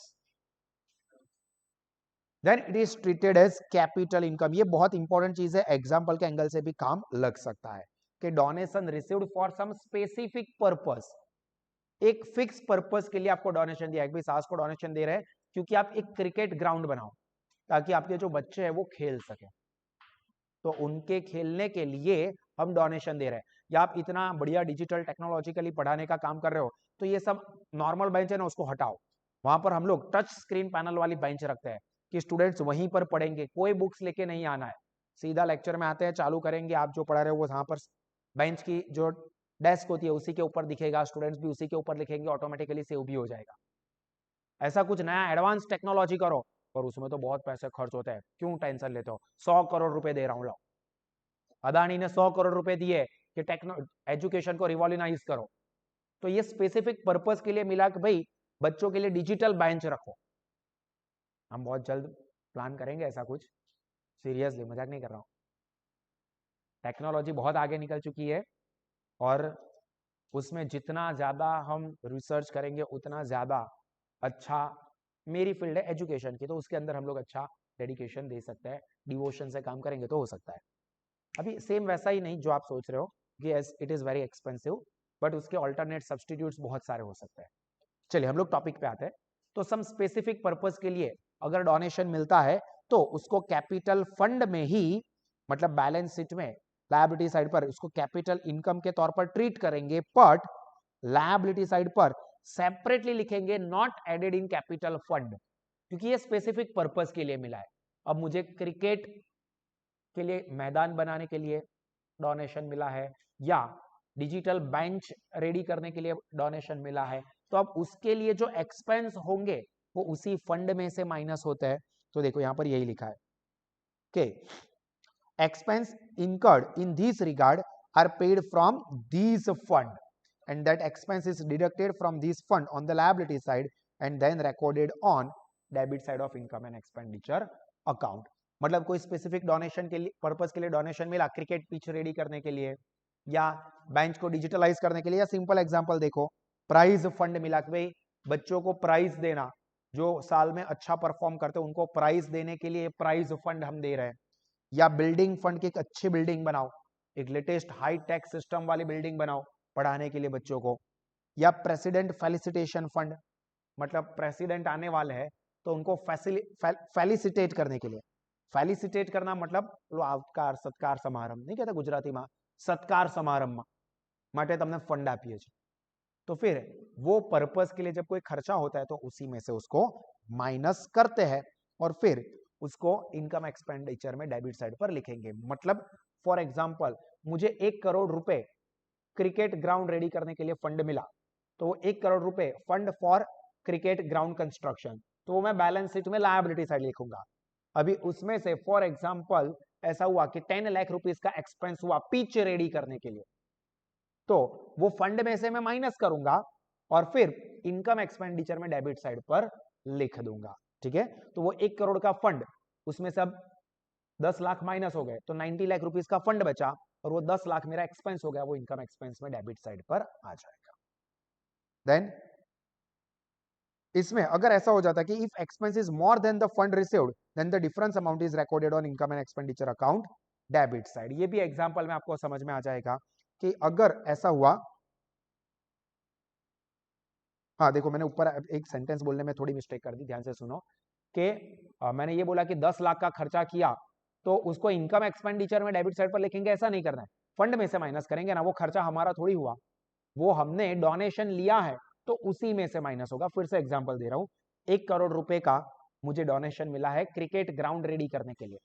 Speaker 1: then it is treated as capital income. ये बहुत इंपॉर्टेंट चीज है, एग्जांपल के एंगल से भी काम लग सकता है कि donation received for some specific purpose, एक फिक्स पर्पस के लिए आपको डोनेशन दिया है। भाई सास को डोनेशन दे रहे हैं क्योंकि आप एक क्रिकेट ग्राउंड बनाओ ताकि आपके जो बच्चे हैं वो खेल सके, तो उनके खेलने के लिए हम डोनेशन दे रहे हैं। या आप इतना बढ़िया डिजिटल टेक्नोलॉजिकली पढ़ाने का काम कर रहे हो, तो ये सब नॉर्मल बेंच है ना, उसको हटाओ, वहां पर हम लोग टच स्क्रीन पैनल वाली बेंच रखते हैं कि स्टूडेंट्स वहीं पर पढ़ेंगे, कोई बुक्स लेके नहीं आना है, सीधा लेक्चर में आते हैं, चालू करेंगे, आप जो पढ़ा रहे हो वो वहां पर बेंच की जो डेस्क होती है उसी के ऊपर दिखेगा, स्टूडेंट्स भी उसी के ऊपर लिखेंगे, ऑटोमेटिकली सेव भी हो जाएगा। ऐसा कुछ नया एडवांस टेक्नोलॉजी करो, और उसमें तो बहुत पैसे खर्च होते हैं, क्यों टेंशन लेते हो? 100 करोड़ रुपए दे रहा हूं, लो, अदानी ने 100 करोड़ रुपए दिए कि एजुकेशन को रिवॉल्यूनाइज करो, तो ये स्पेसिफिक पर्पस के लिए मिला कि भाई बच्चों के लिए डिजिटल बेंच रखो। हम बहुत जल्द प्लान करेंगे ऐसा कुछ, सीरियसली मजाक नहीं कर रहा हूं, टेक्नोलॉजी बहुत आगे निकल चुकी है और उसमें जितना ज्यादा हम रिसर्च करेंगे उतना ज्यादा अच्छा, मेरी फील्ड है एजुकेशन की, तो उसके अंदर हम लोग अच्छा डेडिकेशन दे सकते हैं, डिवोशन से काम करेंगे तो हो सकता है। अभी सेम वैसा ही नहीं जो आप सोच रहे हो कि it is very expensive, but उसके ऑल्टरनेट सब्सटीट्यूट्स बहुत सारे हो सकते हैं। चलिए हम लोग टॉपिक पे आते हैं। तो सम स्पेसिफिक पर्पस के लिए अगर डोनेशन मिलता है तो उसको कैपिटल फंड में ही, मतलब बैलेंस शीट में लायबिलिटी साइड पर उसको कैपिटल इनकम के तौर पर ट्रीट करेंगे, बट लायबिलिटी साइड पर सेपरेटली लिखेंगे not added in capital fund, क्योंकि ये स्पेसिफिक पर्पस के लिए मिला है। अब मुझे क्रिकेट के लिए मैदान बनाने के लिए डोनेशन मिला है या डिजिटल बेंच रेडी करने के लिए डोनेशन मिला है, तो अब उसके लिए जो एक्सपेंस होंगे वो उसी फंड में से माइनस होते हैं। तो देखो यहां पर यही लिखा है कि expense incurred in this regard are paid from this fund and that expense is deducted from this fund on the liability side and then recorded on debit side of income and expenditure account। मतलब कोई specific donation के लिए purpose के लिए donation मिला, cricket pitch ready करने के लिए या बेंच को डिजिटलाइज करने के लिए, या सिंपल एग्जांपल देखो प्राइज फंड मिला कि भाई बच्चों को प्राइज देना, जो साल में अच्छा परफॉर्म करते हैं उनको प्राइज देने के लिए प्राइज फंड हम दे रहे हैं, या बिल्डिंग फंड की एक अच्छी बिल्डिंग बनाओ, एक लेटेस्ट हाई टेक सिस्टम वाली बिल्डिंग बनाओ पढ़ाने के लिए बच्चों को, या प्रेसिडेंट फेलिसिटेशन फंड, मतलब प्रेसिडेंट आने वाले हैं तो उनको फेलिसिटेट करने के लिए, फेलिसिटेट करना मतलब આવકાર સત્કાર સમારંભ नहीं कहता गुजराती में, सत्कार समारंभ માટે તમને फंड આપીએ છીએ। तो फिर वो पर्पस के लिए जब कोई खर्चा होता है तो उसी में से उसको माइनस करते हैं और फिर उसको इनकम एक्सपेंडिचर में डेबिट साइड पर लिखेंगे। मतलब फॉर एग्जांपल मुझे 1 करोड़ रुपए क्रिकेट ग्राउंड रेडी करने के लिए फंड मिला, तो 1 करोड़ रुपए fund for cricket ground construction, तो मैं बैलेंस शीट में लायबिलिटी साइड लिखूंगा। अभी उसमें से फॉर एग्जांपल ऐसा हुआ कि 10 लाख रुपीस का एक्सपेंस हुआ पिच रेडी करने के लिए, तो वो फंड में से मैं माइनस करूंगा और फिर इनकम एक्सपेंडिचर में डेबिट साइड पर लिख दूंगा। ठीक है, तो वो 1 करोड़ का फंड, उसमें सब 10 लाख माइनस हो गए तो 90 लाख रुपीस का फंड बचा और वो 10 लाख मेरा एक्सपेंस हो गया, वो इनकम एक्सपेंस में डेबिट साइड पर आ जाएगा। देन इसमें अगर ऐसा हो जाता है कि if expense is more than the fund received then the difference amount is recorded on income and expenditure account debit side. ये भी एग्जांपल में आपको समझ में आ जाएगा कि अगर ऐसा हुआ, हाँ देखो मैंने ऊपर एक सेंटेंस बोलने में थोड़ी मिस्टेक कर दी, ध्यान से सुनो कि मैंने ये बोला कि 10 लाख का खर्चा किया तो उसको इनकम एक्सपेंडिचर में डेबिट साइड पर लिखेंगे, ऐसा नहीं करना है, फंड में से माइनस करेंगे ना, वो खर्चा हमारा थोड़ी हुआ, वो हमने डोनेशन लिया है तो उसी में से माइनस होगा। फिर से एग्जांपल दे रहा हूं, 1 करोड़ रुपए का मुझे डोनेशन मिला है क्रिकेट ग्राउंड रेडी करने के लिए,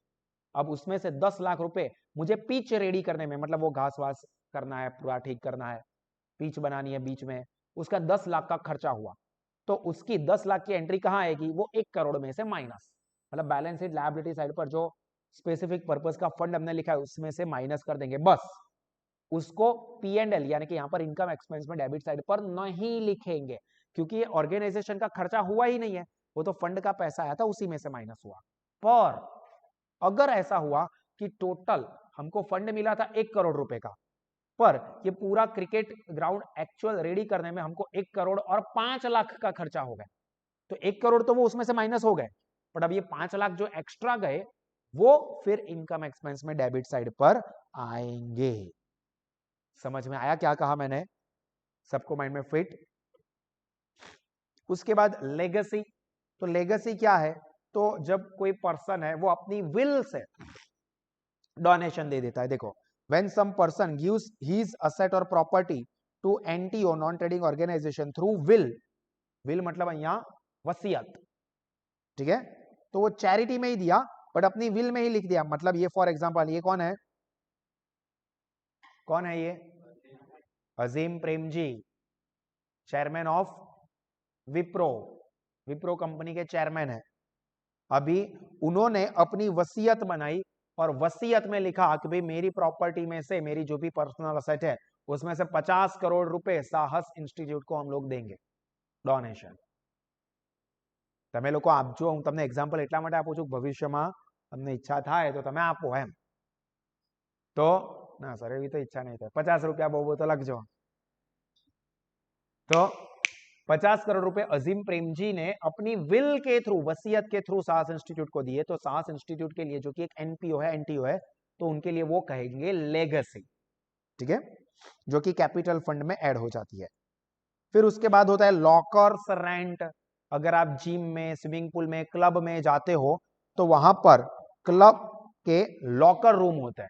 Speaker 1: अब उसमें से 10 लाख रुपए मुझे पिच रेडी करने में, मतलब वो घास वास करना है, पूरा ठीक करना है, पिच बनानी है बीच में, उसका 10 लाख का खर्चा हुआ, तो उसकी 10 लाख की एंट्री कहां आएगी? वो 1 करोड़ में से माइनस, मतलब बैलेंस शीट लायबिलिटी साइड पर जो स्पेसिफिक पर्पस का फंड हमने लिखा है उसमें से माइनस कर देंगे, बस उसको P&L यानी कि यहां पर इनकम एक्सपेंस में डेबिट साइड पर नहीं लिखेंगे, क्योंकि ये ऑर्गेनाइजेशन का खर्चा हुआ ही नहीं है, वो तो फंड का पैसा आया था उसी में से माइनस हुआ। पर अगर ऐसा हुआ कि टोटल हमको फंड मिला था 1 करोड़ रुपए का, पर ये पूरा क्रिकेट ग्राउंड एक्चुअल रेडी करने में हमको 1 करोड़ और 5 लाख का खर्चा हो गया, तो 1 करोड़ तो वो उसमें से माइनस हो गए, बट अब ये 5 लाख जो एक्स्ट्रा गए वो फिर इनकम एक्सपेंस में डेबिट साइड पर आएंगे। समझ में आया क्या कहा मैंने? सबको माइंड में फिट? उसके बाद लेगेसी, तो लेगेसी क्या है? तो जब कोई पर्सन है वो अपनी विल से डोनेशन दे देता है, देखो when some person gives his asset or property to NTO non trading organization through will मतलब यहाँ वसीयत, ठीक है, तो वो चैरिटी में ही दिया बट अपनी विल में ही लिख दिया, मतलब ये फॉर एग्जांपल ये कौन है, कौन है ये? Azim Premji, chairman of Wipro, Wipro company के चेयरमैन है। अभी उन्होंने अपनी वसीयत बनाई और वसीयत में लिखा कि भाई मेरी प्रॉपर्टी में से मेरी जो भी पर्सनल असेट है उसमें से 50 करोड़ रुपए साहस इंस्टीट्यूट को हम लोग देंगे डोनेशन। તમે લોકો આપજો, હું તમને એક્ઝામ્પલ એટલા માટે આપું છું ભવિષ્યમાં તમને ઈચ્છા થાય તો તમે આપો એમ, તો ના સર એવી તો ઈચ્છા નહીં થાય, 50 રૂપિયા બહુ તો લખજો, तो 50 करोड़ रुपए अजीम प्रेमजी ने अपनी विल के थ्रू, वसीयत के थ्रू साहस इंस्टीट्यूट को दिए, तो साहस इंस्टीट्यूट के लिए जो कि एक एनपीओ है, एनटीओ है, तो उनके लिए वो कहेंगे लेगेसी, ठीक है, जो कि कैपिटल फंड में ऐड हो जाती है। फिर उसके बाद होता है लॉकर्स रेंट। अगर आप जिम में, स्विमिंग पूल में, क्लब में जाते हो तो वहां पर क्लब के लॉकर रूम होते हैं।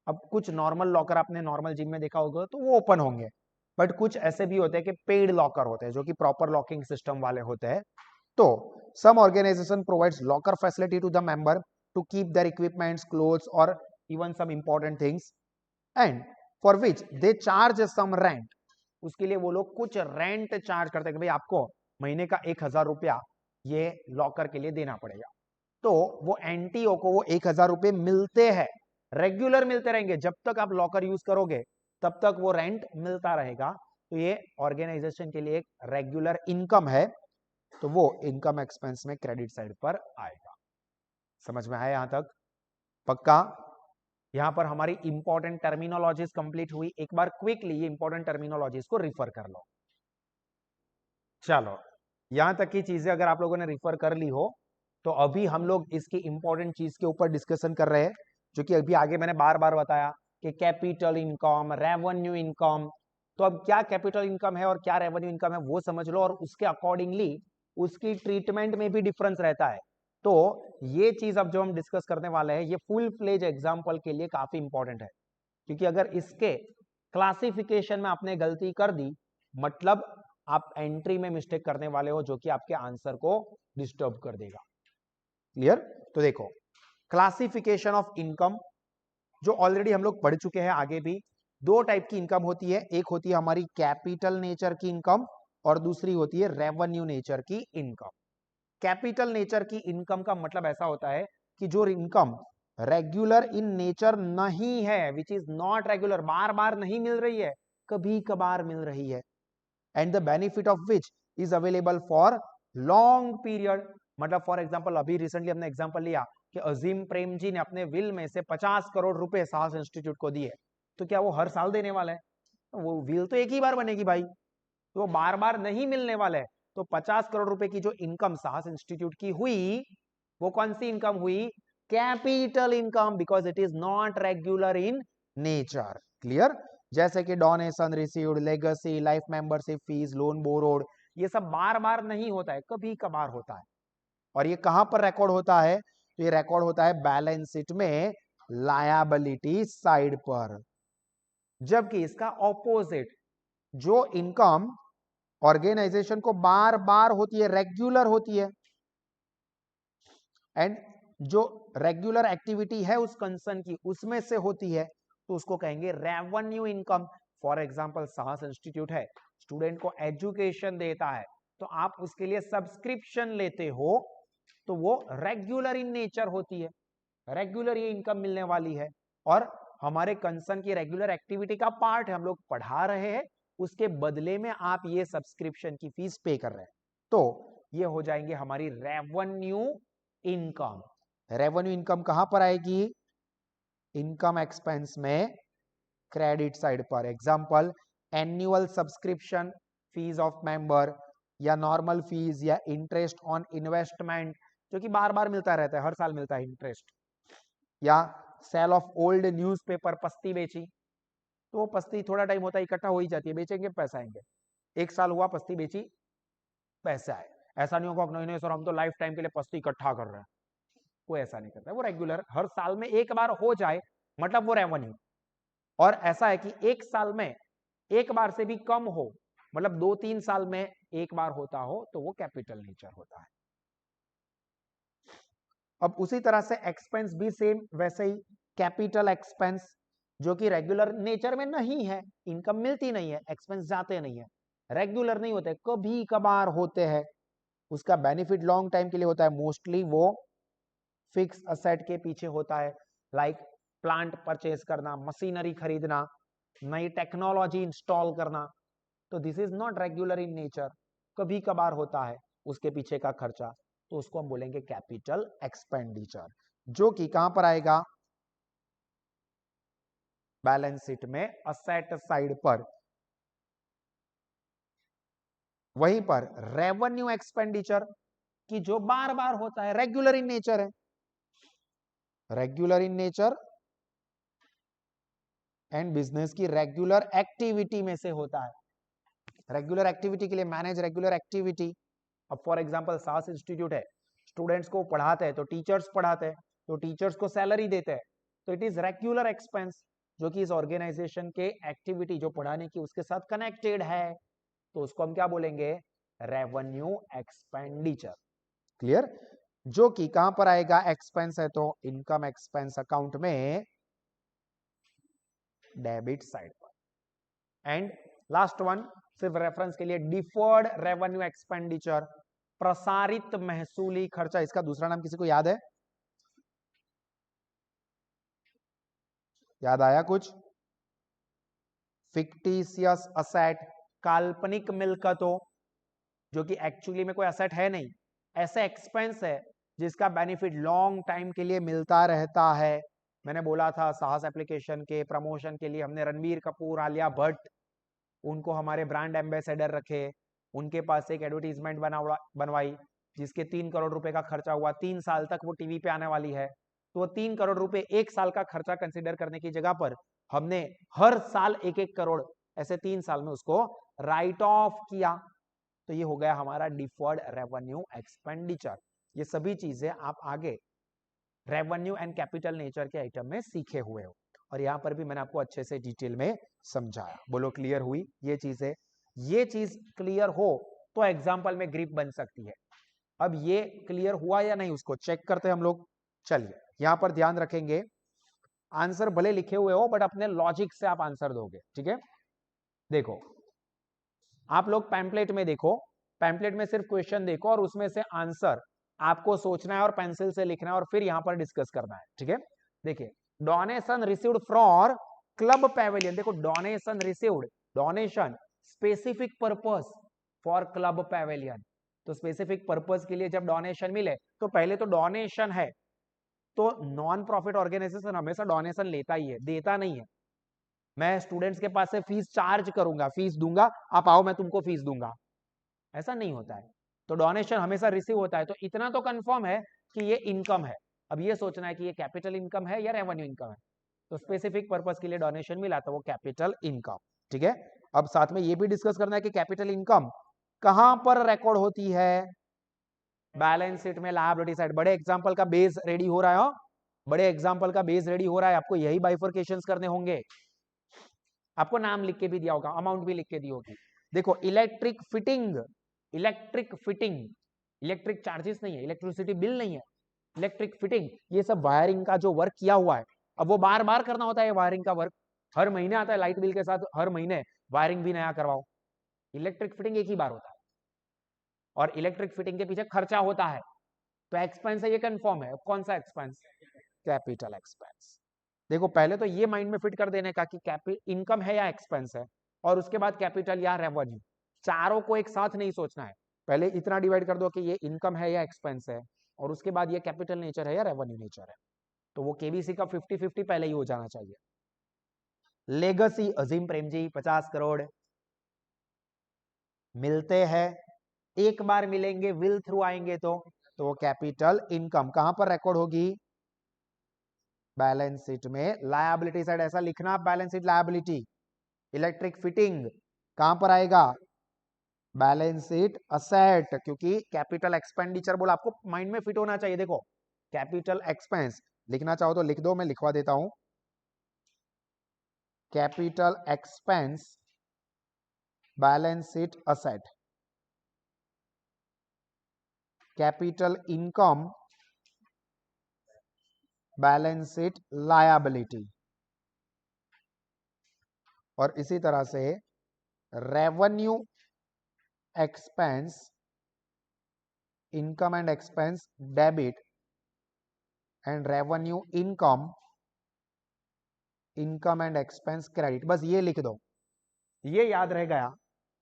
Speaker 1: अब कुछ नॉर्मल लॉकर आपने नॉर्मल जिम में देखा होगा तो वो ओपन होंगे, बट कुछ ऐसे भी होते हैं कि पेड लॉकर होते हैं जो कि प्रॉपर लॉकिंग सिस्टम वाले होते हैं। तो some organisation provides locker facility to the member to keep their equipments, clothes और even some important things and for which they charge some rent. उसके लिए वो लोग कुछ रेंट चार्ज करते हैं कि भाई आपको महीने का 1000 रुपया ये लॉकर के लिए देना पड़ेगा, तो वो एनटीओ को वो 1000 रुपये मिलते हैं, रेगुलर मिलते रहेंगे, जब तक आप लॉकर यूज करोगे तब तक वो रेंट मिलता रहेगा। तो ये ऑर्गेनाइजेशन के लिए एक रेगुलर इनकम है, तो वो इनकम एक्सपेंस में क्रेडिट साइड पर आएगा। समझ में आया यहां तक? पक्का? यहां पर हमारी इंपॉर्टेंट टर्मिनोलॉजीज कंप्लीट हुई। एक बार क्विकली ये इंपॉर्टेंट टर्मिनोलॉजीज को रिफर कर लो। चलो यहां तक की चीजें अगर आप लोगों ने रिफर कर ली हो तो अभी हम लोग इसकी इंपॉर्टेंट चीज के ऊपर डिस्कशन कर रहे हैं, जो कि अभी आगे मैंने बार बार बताया कि कैपिटल इनकम, रेवेन्यू इनकम। तो अब क्या कैपिटल इनकम है और क्या रेवेन्यू इनकम है वो समझ लो, और उसके अकॉर्डिंगली उसकी ट्रीटमेंट में भी डिफरेंस रहता है। तो ये चीज अब जो हम डिस्कस करने वाले हैं ये फुल फ्लेज एग्जाम्पल के लिए काफी इंपॉर्टेंट है, क्योंकि अगर इसके क्लासिफिकेशन में आपने गलती कर दी मतलब आप एंट्री में मिस्टेक करने वाले हो, जो कि आपके आंसर को डिस्टर्ब कर देगा। क्लियर? तो देखो क्लासिफिकेशन ऑफ इनकम जो ऑलरेडी हम लोग पढ़ चुके हैं, आगे भी दो टाइप की इनकम होती है, एक होती है हमारी कैपिटल नेचर की इनकम और दूसरी होती है रेवेन्यू नेचर की इनकम। कैपिटल नेचर की इनकम का मतलब ऐसा होता है कि जो इनकम रेगुलर इन नेचर नहीं है, विच इज नॉट रेगुलर, बार बार नहीं मिल रही है, कभी कभार मिल रही है, and the benefit of which is available for long period. मतलब फॉर एग्जांपल अभी रिसेंटली हमने एग्जांपल लिया कि अजीम प्रेम जी ने अपने विल में से 50 करोड़ रुपए साहस इंस्टीट्यूट को दिए, तो क्या वो हर साल देने वाला है? वो विल तो एक ही बार बनेगी भाई, तो वो बार बार नहीं मिलने वाला है। तो 50 करोड़ रुपए की जो इनकम साहस इंस्टीट्यूट की हुई वो कौन सी इनकम हुई? Capital income, because it is not regular in nature. Clear? जैसे कि donation received, legacy, life membership fees, loan borrowed, ये सब बार बार नहीं होता है, कभी कभार होता है। और ये कहां पर रिकॉर्ड होता है? तो ये रिकॉर्ड होता है बैलेंस शीट में लायबिलिटी साइड पर। जबकि इसका ऑपोजिट जो इनकम ऑर्गेनाइजेशन को बार बार होती है, रेगुलर होती है, एंड जो रेगुलर एक्टिविटी है उस कंसर्न की उसमें से होती है, तो उसको कहेंगे रेवेन्यू इनकम। फॉर एग्जाम्पल साहस इंस्टीट्यूट है, स्टूडेंट को एजुकेशन देता है, तो आप उसके लिए सब्सक्रिप्शन लेते हो, तो वो रेगुलर इन नेचर होती है, रेगुलर ये इनकम मिलने वाली है, और हमारे कंसर्न की रेगुलर एक्टिविटी का पार्ट है, हम लोग पढ़ा रहे हैं, उसके बदले में आप ये सब्सक्रिप्शन की फीस पे कर रहे हैं, तो ये हो जाएंगे हमारी रेवेन्यू इनकम। रेवेन्यू इनकम कहां पर आएगी? इनकम एक्सपेंस में क्रेडिट साइड पर। Example annual subscription fees of member, या नॉर्मल फीस, या इंटरेस्ट ऑन इन्वेस्टमेंट जो कि बार बार मिलता रहता है, हर साल मिलता है इंटरेस्ट, या सेल ऑफ ओल्ड न्यूज़पेपर, पस्ती बेची, तो वो पस्ती थोड़ा टाइम होता है इकट्ठा हो ही जाती है, बेचेंगे पैसा आएंगे, एक साल हुआ पस्ती बेची, पैसे आए। ऐसा नहीं होगा नहीं नहीं सर हम तो लाइफ टाइम के लिए पस्ती इकट्ठा कर रहे हैं, कोई ऐसा नहीं करता है, वो रेगुलर हर साल में एक बार हो जाए मतलब वो रेवेन्यू। और ऐसा है कि एक साल में एक बार से भी कम हो, मतलब 2-3 साल में एक बार होता हो, तो वो कैपिटल नेचर होता है। अब उसी तरह से एक्सपेंस भी सेम वैसे ही, कैपिटल एक्सपेंस जो कि रेगुलर नेचर में नहीं है, इनकम मिलती नहीं है, एक्सपेंस जाते नहीं है, रेगुलर नहीं होते, कभी कभार होते हैं, उसका बेनिफिट लॉन्ग टाइम के लिए होता है, मोस्टली वो फिक्स असेट के पीछे होता है, लाइक प्लांट परचेज करना, मशीनरी खरीदना, नई टेक्नोलॉजी इंस्टॉल करना, तो this is not regular in nature, कभी कभार होता है उसके पीछे का खर्चा, तो उसको हम बोलेंगे कैपिटल एक्सपेंडिचर, जो कि कहां पर आएगा? बैलेंस शीट में असेट साइड पर। वहीं पर रेवेन्यू एक्सपेंडिचर की जो बार बार होता है, रेगुलर इन नेचर है, regular in nature and business की रेगुलर एक्टिविटी में से होता है, रेगुलर एक्टिविटी के लिए मैनेज रेगुलर एक्टिविटी। अब फॉर एग्जांपल सास इंस्टीट्यूट है, स्टूडेंट्स को पढ़ाते हैं, तो टीचर्स पढ़ाते हैं, तो टीचर्स को सैलरी देते हैं, तो इट इज रेगुलर एक्सपेंस जो कि इस ऑर्गेनाइजेशन के एक्टिविटी जो पढ़ाने की उसके साथ कनेक्टेड है, तो उसको हम क्या बोलेंगे? Revenue expenditure. क्लियर? जो कि कहां पर आएगा? एक्सपेंस है तो इनकम एक्सपेंस अकाउंट में डेबिट साइड पर। एंड लास्ट वन सिर्फ रेफरेंस के लिए, डिफर्ड रेवेन्यू एक्सपेंडिचर, प्रसारित महसूली खर्चा, इसका दूसरा नाम किसी को याद है? याद आया कुछ? फिक्टिशियस असेट, काल्पनिक मिलकतों जो कि एक्चुअली में कोई असेट है नहीं, ऐसे एक्सपेंस है जिसका बेनिफिट लॉन्ग टाइम के लिए मिलता रहता है। मैंने बोला था साहस एप्लीकेशन के प्रमोशन के लिए हमने रणबीर कपूर, आलिया भट्ट, उनको हमारे ब्रांड एम्बेसडर रखे, उनके पास एक एडवर्टीजमेंट बनवाई जिसके 3 करोड़ रुपए का खर्चा हुआ, 3 साल तक वो टीवी पे आने वाली है, तो 3 करोड़ रुपए एक साल का खर्चा कंसिडर करने की जगह पर हमने हर साल 1-1 करोड़ ऐसे 3 साल में उसको राइट ऑफ किया, तो ये हो गया हमारा डिफर्ड रेवेन्यू एक्सपेंडिचर। ये सभी चीजें आप आगे रेवेन्यू एंड कैपिटल नेचर के आइटम में सीखे हुए हो, और यहां पर भी मैंने आपको अच्छे से डिटेल में समझाया। बोलो क्लियर हुई ये चीजें? ये चीज क्लियर हो तो एग्जाम्पल में ग्रिप बन सकती है। अब ये क्लियर हुआ या नहीं उसको चेक करते हैं हम लोग। चलिए यहां पर ध्यान रखेंगे, आंसर भले लिखे हुए हो बट अपने लॉजिक से आप आंसर दोगे, ठीक है? देखो आप लोग पैम्पलेट में देखो, पैम्पलेट में सिर्फ क्वेश्चन देखो और उसमें से आंसर आपको सोचना है और पेंसिल से लिखना है और फिर यहां पर डिस्कस करना है, ठीक है? देखिए donation received from club pavilion, देखो donation received, donation specific purpose for club pavilion, तो स्पेसिफिक पर्पस के लिए जब डोनेशन मिले तो पहले तो डोनेशन है, तो नॉन प्रॉफिट ऑर्गेनाइजेशन हमेशा डोनेशन लेता ही है, देता नहीं है। मैं स्टूडेंट्स के पास से फीस चार्ज करूंगा, फीस दूंगा, आप आओ मैं तुमको फीस दूंगा, ऐसा नहीं होता है। तो डोनेशन हमेशा रिसीव होता है, तो इतना तो कंफर्म है कि ये इनकम है। अब ये सोचना है कि ये कैपिटल इनकम है या रेवेन्यू इनकम है, तो स्पेसिफिक पर्पस के लिए डोनेशन मिला तो वो कैपिटल इनकम, ठीक है? अब साथ में ये भी डिस्कस करना है कि कैपिटल इनकम कहां पर रिकॉर्ड होती है? बैलेंस शीट में, लायबिलिटी साइड। बड़े एग्जांपल का बेस रेडी हो रहा है, बड़े एग्जांपल का बेस रेडी हो रहा है, आपको यही बाइफर्केशंस करने होंगे, आपको नाम लिख के भी दिया होगा, अमाउंट भी लिख के दी होगी। देखो electric fitting, electric fitting, electric charges नहीं है, इलेक्ट्रिसिटी बिल नहीं है, इलेक्ट्रिक फिटिंग, ये सब वायरिंग का जो वर्क किया हुआ है, अब वो बार बार करना होता है वायरिंग का वर्क, हर महीने आता है लाइट बिल के साथ, हर महीने वायरिंग भी नया करवाओ। इलेक्ट्रिक फिटिंग एक ही बार होता है और इलेक्ट्रिक फिटिंग के पीछे खर्चा होता है, तो एक्सपेंस है, ये कंफर्म है। कौन सा एक्सपेंस? Capital expense. देखो पहले तो ये माइंड में फिट कर देने का कि इनकम है या एक्सपेंस है, और उसके बाद कैपिटल या रेवेन्यू। चारों को एक साथ नहीं सोचना है, पहले इतना डिवाइड कर दो कि ये इनकम है या एक्सपेंस है, और उसके बाद ये कैपिटल नेचर है या रेवेन्यू नेचर है। तो वो केबीसी का 50-50 पहले ही हो जाना चाहिए। लेगेसी अजीम प्रेम जी 50 करोड़ मिलते हैं, एक बार मिलेंगे, विल थ्रू आएंगे तो कैपिटल इनकम कहां पर रिकॉर्ड होगी? बैलेंस शीट में लायबिलिटी साइड, ऐसा लिखना balance sheet liability. Electric fitting कहां पर आएगा? बैलेंस शीट असेट, क्योंकि कैपिटल एक्सपेंडिचर बोला, आपको माइंड में फिट होना चाहिए। देखो कैपिटल एक्सपेंस लिखना चाहो तो लिख दो, मैं लिखवा देता हूं। Capital expense balance sheet asset, capital income balance sheet liability, और इसी तरह से revenue expense income and expense debit, and revenue income and expense credit. बस ये लिख दो, ये याद रह गया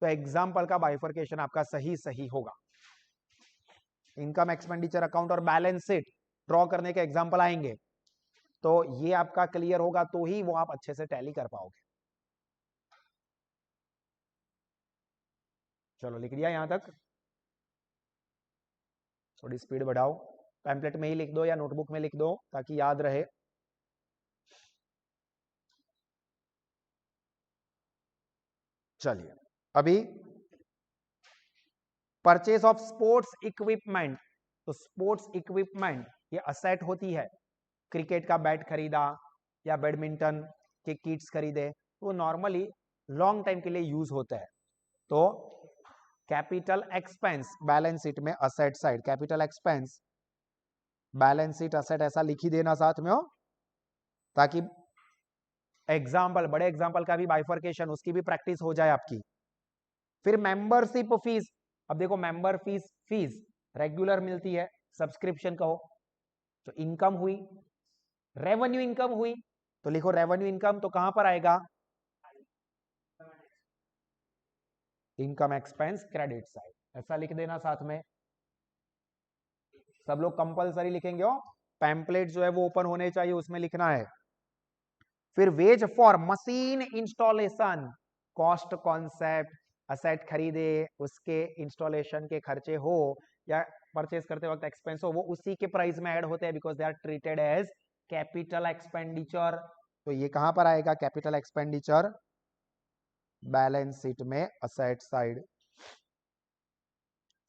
Speaker 1: तो एग्जाम्पल का बाइफर्केशन आपका सही सही होगा। इनकम एक्सपेंडिचर अकाउंट और बैलेंस शीट ड्रॉ करने के एग्जाम्पल आएंगे, तो ये आपका क्लियर होगा, तो ही वो आप अच्छे से टैली कर पाओगे। चलो लिख दिया यहां तक, थोड़ी स्पीड बढ़ाओ, पैम्पलेट में ही लिख दो या नोटबुक में लिख दो ताकि याद रहे। चलिए अभी परचेज ऑफ स्पोर्ट्स इक्विपमेंट, तो स्पोर्ट्स इक्विपमेंट ये असेट होती है। क्रिकेट का बैट खरीदा या बैडमिंटन के किट्स खरीदे, तो नॉर्मली लॉन्ग टाइम के लिए यूज होता है। तो कैपिटल एक्सपेंस बैलेंस शीट में asset side, capital expense balance sheet asset, ऐसा लिख ही देना साथ में हो, ताकि एग्जाम्पल, बड़े एग्जाम्पल का भी बाइफर्केशन, उसकी भी प्रैक्टिस हो जाए आपकी। फिर मेंबरशिप फीस, अब देखो मेंबर फीस रेगुलर मिलती है, सब्सक्रिप्शन कहो, तो इनकम हुई। रेवेन्यू इनकम हुई, तो लिखो रेवेन्यू इनकम, तो कहां पर आएगा? इनकम एक्सपेंस क्रेडिट साइड, ऐसा लिख देना साथ में। सब लोग कंपलसरी लिखेंगे हो, पैम्पलेट जो है वो ओपन होने चाहिए, उसमें लिखना है। फिर ways for machine installation, cost concept, asset खरीदे उसके इंस्टॉलेशन के खर्चे हो या परचेज करते वक्त एक्सपेंस हो, वो उसी के प्राइस में ऐड होते हैं, because they are treated as capital expenditure. तो ये कहां पर आएगा? कैपिटल एक्सपेंडिचर बैलेंस शीट में असेट साइड।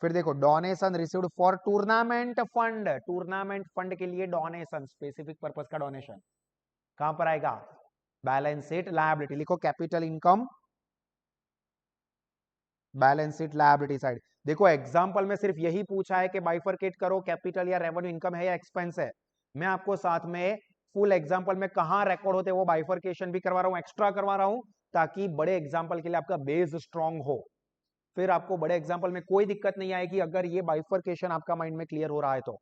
Speaker 1: फिर देखो donation received for tournament fund, tournament fund के लिए डोनेशन, स्पेसिफिक पर्पस का डोनेशन कहां पर आएगा? Balance sheet liability. लिखो capital income balance sheet liability side. देखो एग्जांपल में सिर्फ यही पूछा है कि बाइफरकेट करो, कैपिटल या रेवेन्यू इनकम है या एक्सपेंस है। मैं आपको साथ में फुल एग्जांपल में कहां रिकॉर्ड होते हैं वो बाइफरकेशन भी करवा रहा हूं, एक्स्ट्रा करवा रहा हूं, ताकि बड़े एग्जांपल के लिए आपका बेस स्ट्रांग हो। फिर आपको बड़े एग्जांपल में कोई दिक्कत नहीं आएगी अगर ये बाइफरकेशन आपका माइंड में क्लियर हो रहा है तो।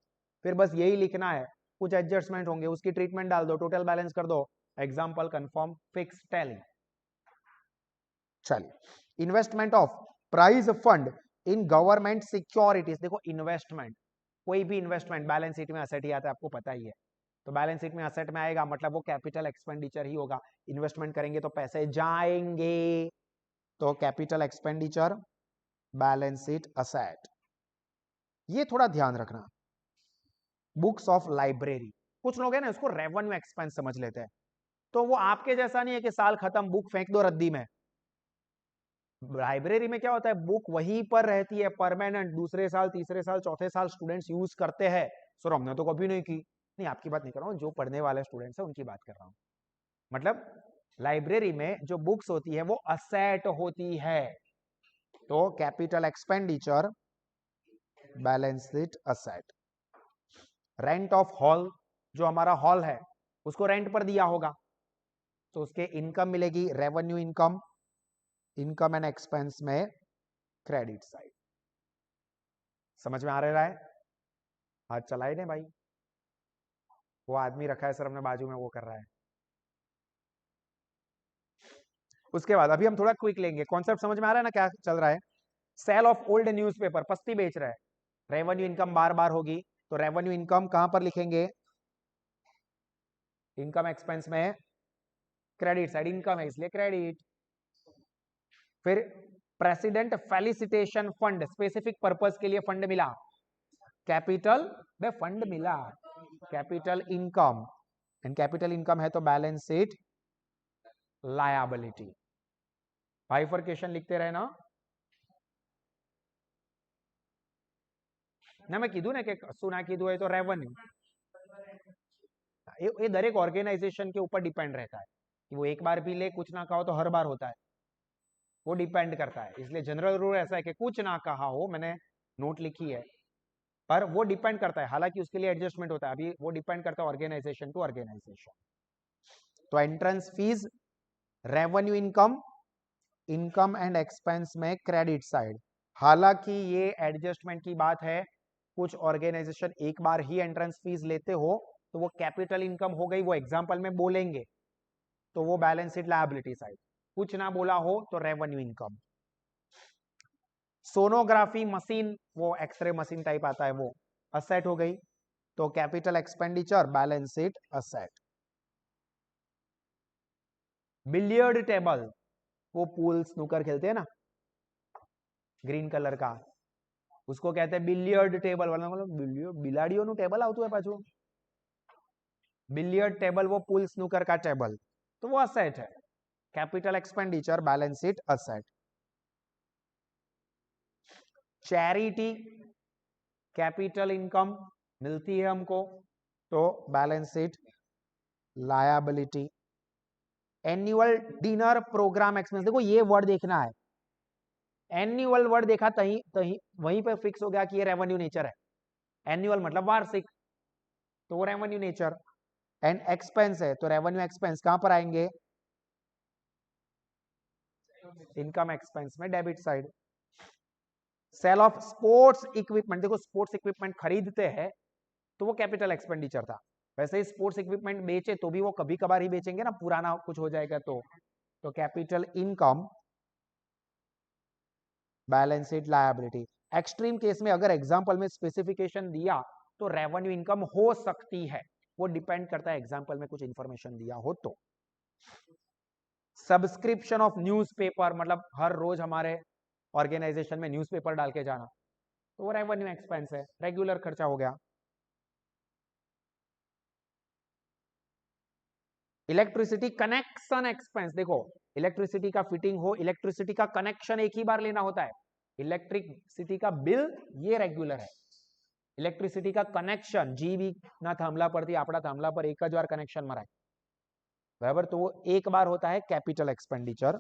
Speaker 1: फिर बस यही लिखना है, कुछ एडजस्टमेंट होंगे, उसकी ट्रीटमेंट डाल दो, टोटल बैलेंस कर दो, एग्जाम्पल कंफर्म फिक्स टैली। चलिए investment of prize fund in government securities. देखो इन्वेस्टमेंट, कोई भी इन्वेस्टमेंट बैलेंस शीट में असेट ही आता है, आपको पता ही है, तो बैलेंस शीट में असेट में आएगा मतलब वो कैपिटल एक्सपेंडिचर ही होगा। इन्वेस्टमेंट करेंगे तो पैसे जाएंगे, तो capital expenditure balance sheet asset. ये थोड़ा ध्यान रखना। बुक्स ऑफ लाइब्रेरी, कुछ लोग है ना इसको रेवेन्यू एक्सपेंस समझ लेते हैं, तो वो आपके जैसा नहीं है कि साल खत्म बुक फेंक दो रद्दी में। लाइब्रेरी में क्या होता है, बुक वहीं पर रहती है परमानेंट, दूसरे साल तीसरे साल चौथे साल स्टूडेंट्स यूज करते हैं। सर हमने तो कभी नहीं की। नहीं आपकी बात नहीं कर रहा हूँ, जो पढ़ने वाले स्टूडेंट्स हैं उनकी बात कर रहा हूँ। मतलब लाइब्रेरी में जो बुक्स होती है वो असेट होती है, तो capital expenditure balance sheet asset. Rent of hall, जो हमारा हॉल है उसको रेंट पर दिया होगा, तो उसके इनकम मिलेगी revenue income, income and expense में क्रेडिट साइड। समझ में आ रहा है? हाथ चलाए ने भाई, वो आदमी रखा है सर हमने बाजू में, वो कर रहा है। उसके बाद अभी हम थोड़ा क्विक लेंगे, कॉन्सेप्ट समझ में आ रहा है ना क्या चल रहा है? सेल ऑफ ओल्ड न्यूज़पेपर, पस्ती बेच रहा है, रेवेन्यू इनकम बार बार होगी, तो रेवेन्यू इनकम कहां पर लिखेंगे? इनकम एक्सपेंस में क्रेडिट साइड, इनकम है इसलिए क्रेडिट। फिर president felicitation fund, specific purpose के लिए फंड मिला, कैपिटल में फंड मिला, capital income, and capital income है तो बैलेंस शीट लायबिलिटी। बाइफरकेशन लिखते रहे ना मैं कीधु ने कि શું ના કીધું હોય તો રેવન્યू, ये दरेक ऑर्गेनाइजेशन के ऊपर डिपेंड रहता है कि वो एक बार भी ले कुछ ना कहो तो हर बार होता है, वो डिपेंड करता है। इसलिए जनरल रूल ऐसा है कि कुछ ना कहा हो, मैंने नोट लिखी है, पर वो डिपेंड करता है, हालांकि उसके लिए एडजस्टमेंट होता है, अभी वो डिपेंड करता है ऑर्गेनाइजेशन टू ऑर्गेनाइजेशन। तो entrance fees, revenue income, income and expense में क्रेडिट साइड। हालांकि ये एडजस्टमेंट की बात है, कुछ ऑर्गेनाइजेशन एक बार ही एंट्रेंस फीस लेते हो तो वो कैपिटल इनकम हो गई, वो एग्जांपल में बोलेंगे, तो वो बैलेंस शीट लायबिलिटी साइड। कुछ ना बोला हो तो रेवेन्यू इनकम। सोनोग्राफी मशीन, वो एक्सरे मशीन टाइप आता है, वो असेट हो गई, तो capital expenditure, balance sheet asset. Billiard table, वो पूल स्नूकर खेलते हैं ना, ग्रीन कलर का, उसको कहते हैं बिलियर्ड टेबल, मतलब बिलाड़ियों નું ટેબલ આવતું है પાછું, बिलियर्ड टेबल, वो पूल स्नूकर का टेबल, तो वो असेट है, capital expenditure, balance sheet asset. Charity, capital income मिलती है हमको, तो balance sheet liability. Annual dinner programme expense, देखो ये वर्ड देखना है, एनुअल वर्ड देखा तही तही वहीं पर फिक्स हो गया कि ये रेवेन्यू नेचर है, एनुअल मतलब वार्षिक, तो वो रेवेन्यू नेचर। एंड एक्सपेंस है तो रेवेन्यू एक्सपेंस कहां पर आएंगे? इनकम एक्सपेंस में debit side. Sale of sports equipment, देखो स्पोर्ट्स इक्विपमेंट खरीदते हैं तो वो कैपिटल एक्सपेंडिचर था, वैसे ही स्पोर्ट्स इक्विपमेंट बेचे तो भी वो कभी कभार ही बेचेंगे ना, पुराना कुछ हो जाएगा तो capital income, balance sheet liability. Extreme case में अगर एग्जांपल में स्पेसिफिकेशन दिया तो रेवेन्यू इनकम हो सकती है, वो डिपेंड करता है एग्जांपल में कुछ इंफॉर्मेशन दिया हो तो। सब्सक्रिप्शन ऑफ न्यूज़पेपर, मतलब हर रोज हमारे ऑर्गेनाइजेशन में न्यूज़पेपर डाल के जाना, तो वो रेवेन्यू एक्सपेंस है, रेगुलर खर्चा हो गया। इलेक्ट्रिसिटी कनेक्शन एक्सपेंस, देखो इलेक्ट्रिसिटी का फिटिंग हो, इलेक्ट्रिसिटी का कनेक्शन एक ही बार लेना होता है, इलेक्ट्रिसिटी का बिल ये रेगुलर है, इलेक्ट्रिसिटी का कनेक्शन जीबी ना थांबला परથી આપડા થાંભલા પર એક જ વાર કનેક્શન મરાય, બરાબર, તો वो एक बार होता है capital expenditure.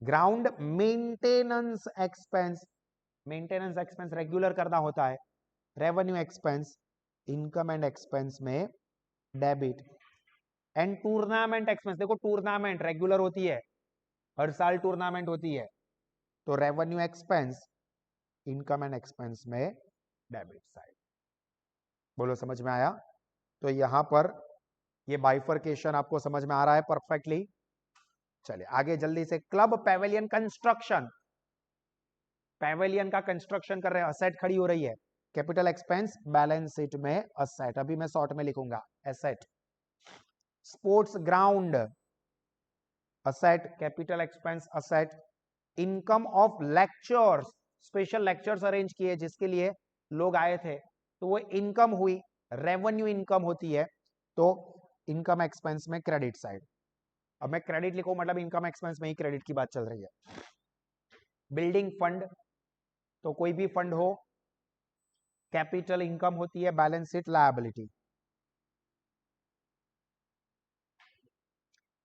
Speaker 1: Ground maintenance expense, maintenance expense regular करना होता है, revenue expense, income and expense में डेबिट। एंड टूर्नामेंट एक्सपेंस, देखो टूर्नामेंट रेगुलर होती है, हर साल टूर्नामेंट होती है, तो revenue expense, income and expense में डेबिट साइड। बोलो समझ में आया? तो यहां पर ये बाइफरकेशन आपको समझ में आ रहा है परफेक्टली? चलिए आगे जल्दी से। क्लब पेवेलियन कंस्ट्रक्शन, पेवेलियन का कंस्ट्रक्शन कर रहे हैं, असेट खड़ी हो रही है, कैपिटल एक्सपेंस, बैलेंस शीट में असेट, अभी मैं शॉर्ट में लिखूंगा asset. Sports ground, asset, capital expense asset. Income of lectures, special lectures arrange किए जिसके लिए लोग आए थे, तो वो इनकम हुई, रेवेन्यू इनकम होती है, तो इनकम एक्सपेंस में क्रेडिट साइड। अब मैं क्रेडिट लिखूं मतलब इनकम एक्सपेंस में ही क्रेडिट की बात चल रही है। बिल्डिंग फंड, तो कोई भी फंड हो, कैपिटल इनकम होती है, balance sheet liability.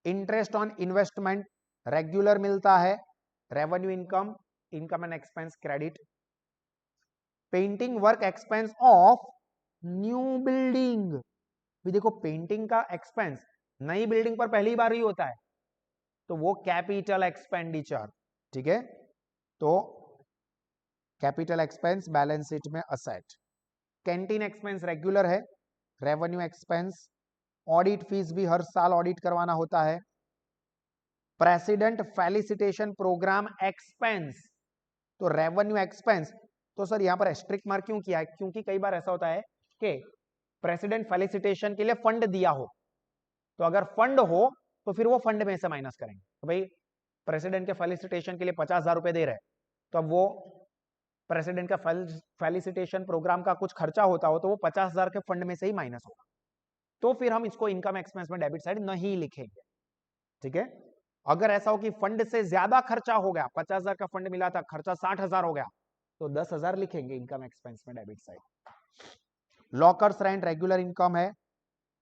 Speaker 1: Interest on investment regular मिलता है, revenue income, income and expense credit. Painting work expense of new building, भी देखो पेंटिंग का एक्सपेंस नई बिल्डिंग पर पहली बार ही होता है, तो वो कैपिटल एक्सपेंडिचर, ठीक है। तो कैपिटल एक्सपेंस बैलेंस शीट में असेट। कैंटीन एक्सपेंस रेगुलर है, रेवेन्यू एक्सपेंस। ऑडिट फीस भी हर साल ऑडिट करवाना होता है। प्रेसिडेंट फेलिसिटेशन प्रोग्राम एक्सपेंस, तो रेवेन्यू एक्सपेंस। तो सर यहां पर एस्ट्रिक मार्क क्यों किया है? क्योंकि कई बार ऐसा होता है कि प्रेसिडेंट फेलिसिटेशन के लिए फंड दिया हो, तो अगर फंड हो तो फिर वो फंड में से माइनस करेंगे। तो भाई प्रेसिडेंट के फेलिसिटेशन के लिए 50,000 रुपए दे रहे हैं, तो अब वो प्रेसिडेंट का फेलिसिटेशन प्रोग्राम का कुछ खर्चा होता हो तो वो 50,000 के फंड में से ही माइनस होगा, तो फिर हम इसको इनकम एक्सपेंस में डेबिट साइड नहीं लिखेंगे, ठीक है। अगर ऐसा हो कि फंड से ज्यादा खर्चा हो गया, 50,000 का फंड मिला था, खर्चा 60,000 हो गया, तो 10,000 लिखेंगे इनकम एक्सपेंस में debit side. Lockers rent regular income है,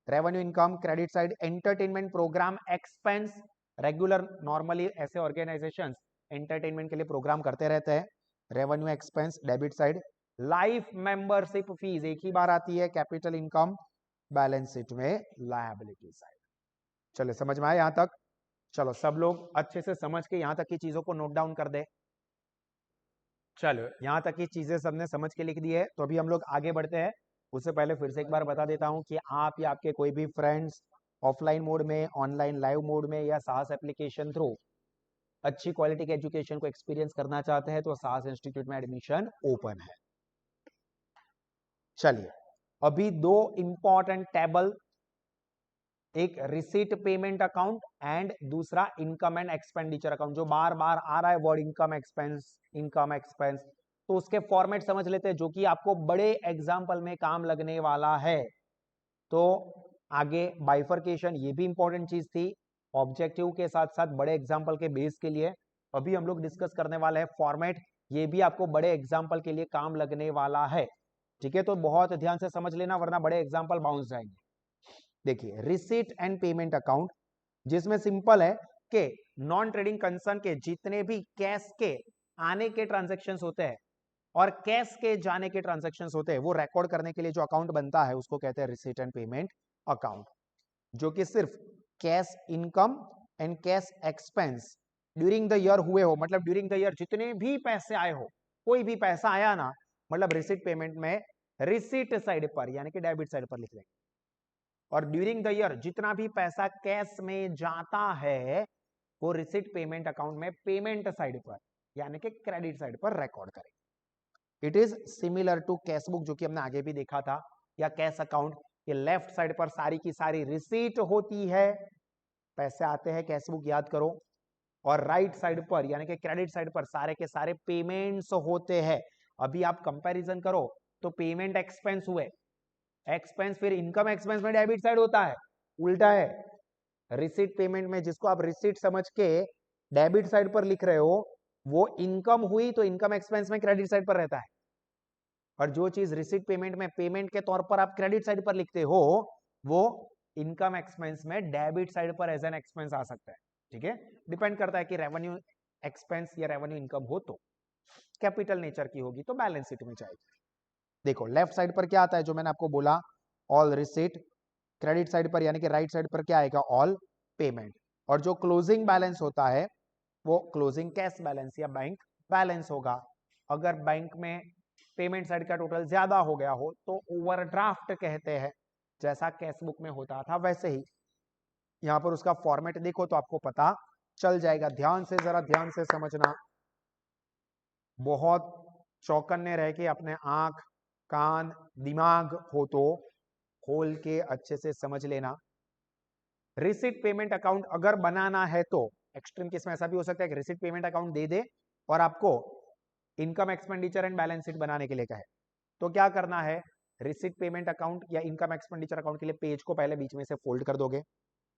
Speaker 1: revenue income credit side. Entertainment programme expense regular, normally ऐसे ऑर्गेनाइजेशंस एंटरटेनमेंट के लिए प्रोग्राम करते रहते हैं, revenue expense debit side. Life membership fees एक ही बार आती है, कैपिटल इनकम बैलेंस शीट में लायबिलिटी साइड। चलो समझ में आया यहां तक? चलो सब लोग अच्छे से समझ के यहां तक की चीजों को नोट डाउन कर दे। चलो यहां तक की चीजें सबने समझ के लिख दी है, तो अभी हम लोग आगे बढ़ते हैं। उससे पहले फिर से एक बार बता देता हूं कि आप या आपके कोई भी फ्रेंड्स ऑफलाइन मोड में, ऑनलाइन लाइव मोड में या साहस एप्लीकेशन थ्रू अच्छी क्वालिटी के एजुकेशन को एक्सपीरियंस करना चाहते हैं तो साहस इंस्टीट्यूट में एडमिशन ओपन है। चलिए अभी दो इंपॉर्टेंट टेबल, एक रिसीट पेमेंट अकाउंट एंड दूसरा इनकम एंड एक्सपेंडिचर अकाउंट, जो बार बार आ रहा है word income expense, income expense, तो उसके फॉर्मेट समझ लेते हैं जो कि आपको बड़े एग्जाम्पल में काम लगने वाला है। तो आगे बाइफर्केशन, ये भी इंपॉर्टेंट चीज थी ऑब्जेक्टिव के साथ साथ बड़े एग्जाम्पल के बेस के लिए। अभी हम लोग डिस्कस करने वाले हैं फॉर्मेट, ये भी आपको बड़े एग्जाम्पल के लिए काम लगने वाला है, ठीक है। तो बहुत ध्यान से समझ लेना वरना बड़े एग्जाम्पल बाउंस जाएंगे। देखिए रिसीट एंड पेमेंट अकाउंट, जिसमें सिंपल है कि नॉन ट्रेडिंग कंसर्न के जितने भी कैश के आने के ट्रांजेक्शन होते हैं और कैश के जाने के ट्रांजेक्शन होते हैं वो रिकॉर्ड करने के लिए जो अकाउंट बनता है उसको कहते हैं रिसीट एंड पेमेंट अकाउंट, जो कि सिर्फ cash income and cash expense during the year हुए हो, मतलब ड्यूरिंग द ईयर जितने भी पैसे आए हो, कोई भी पैसा आया ना, मतलब रिसीट पेमेंट में रिसीट साइड पर यानी कि डेबिट साइड पर लिख देंगे, और ड्यूरिंग द ईयर जितना भी पैसा कैश में जाता है वो रिसीट पेमेंट अकाउंट में पेमेंट साइड पर यानी कि क्रेडिट साइड पर रिकॉर्ड करेंगे। It is similar to cash book, जो कि हमने आगे भी देखा था, या कैश अकाउंट के लेफ्ट साइड पर सारी की सारी रिसीट होती है, पैसे आते हैं कैश बुक याद करो, और राइट साइड पर यानी कि क्रेडिट साइड पर सारे के सारे पेमेंट्स होते हैं। अभी आप कंपैरिजन करो तो पेमेंट एक्सपेंस हुए, एक्सपेंस फिर इनकम एक्सपेंस में डेबिट साइड होता है, उल्टा है रिसीट पेमेंट में, जिसको आप रिसीट समझ के डेबिट साइड पर लिख रहे हो वो इनकम हुई तो इनकम एक्सपेंस में क्रेडिट साइड पर रहता है, और जो चीज रिसीट पेमेंट में पेमेंट के तौर पर आप क्रेडिट साइड पर लिखते हो वो इनकम एक्सपेंस में डेबिट साइड पर एज एन एक्सपेंस आ सकता है, ठीक है। डिपेंड करता है कि रेवेन्यू एक्सपेंस या रेवेन्यू इनकम हो तो, कैपिटल नेचर की होगी तो बैलेंस शीट में जाएगी। देखो लेफ्ट साइड पर क्या आता है, जो मैंने आपको बोला ऑल रिसीट, क्रेडिट साइड पर यानी कि राइट साइड पर क्या आएगा ऑल पेमेंट, और जो क्लोजिंग बैलेंस होता है वो क्लोजिंग कैश बैलेंस या बैंक बैलेंस होगा। अगर बैंक में पेमेंट साइड का टोटल ज्यादा हो गया हो तो ओवरड्राफ्ट कहते हैं, जैसा कैश बुक में होता था वैसे ही यहां पर उसका फॉर्मेट देखो तो आपको पता चल जाएगा। ध्यान से जरा ध्यान से समझना, बहुत चौकन्ने रह के अपने आंख कान दिमाग हो तो खोल के अच्छे से समझ लेना। रिसीट पेमेंट अकाउंट अगर बनाना है तो एक्सट्रीम केस में ऐसा भी हो सकता है कि रिसीट पेमेंट अकाउंट दे दे और आपको income expenditure and balance sheet बनाने के लिए कहे, तो क्या करना है, रिसीट पेमेंट अकाउंट या इनकम एक्सपेंडिचर अकाउंट के लिए पेज को पहले बीच में से फोल्ड कर दोगे,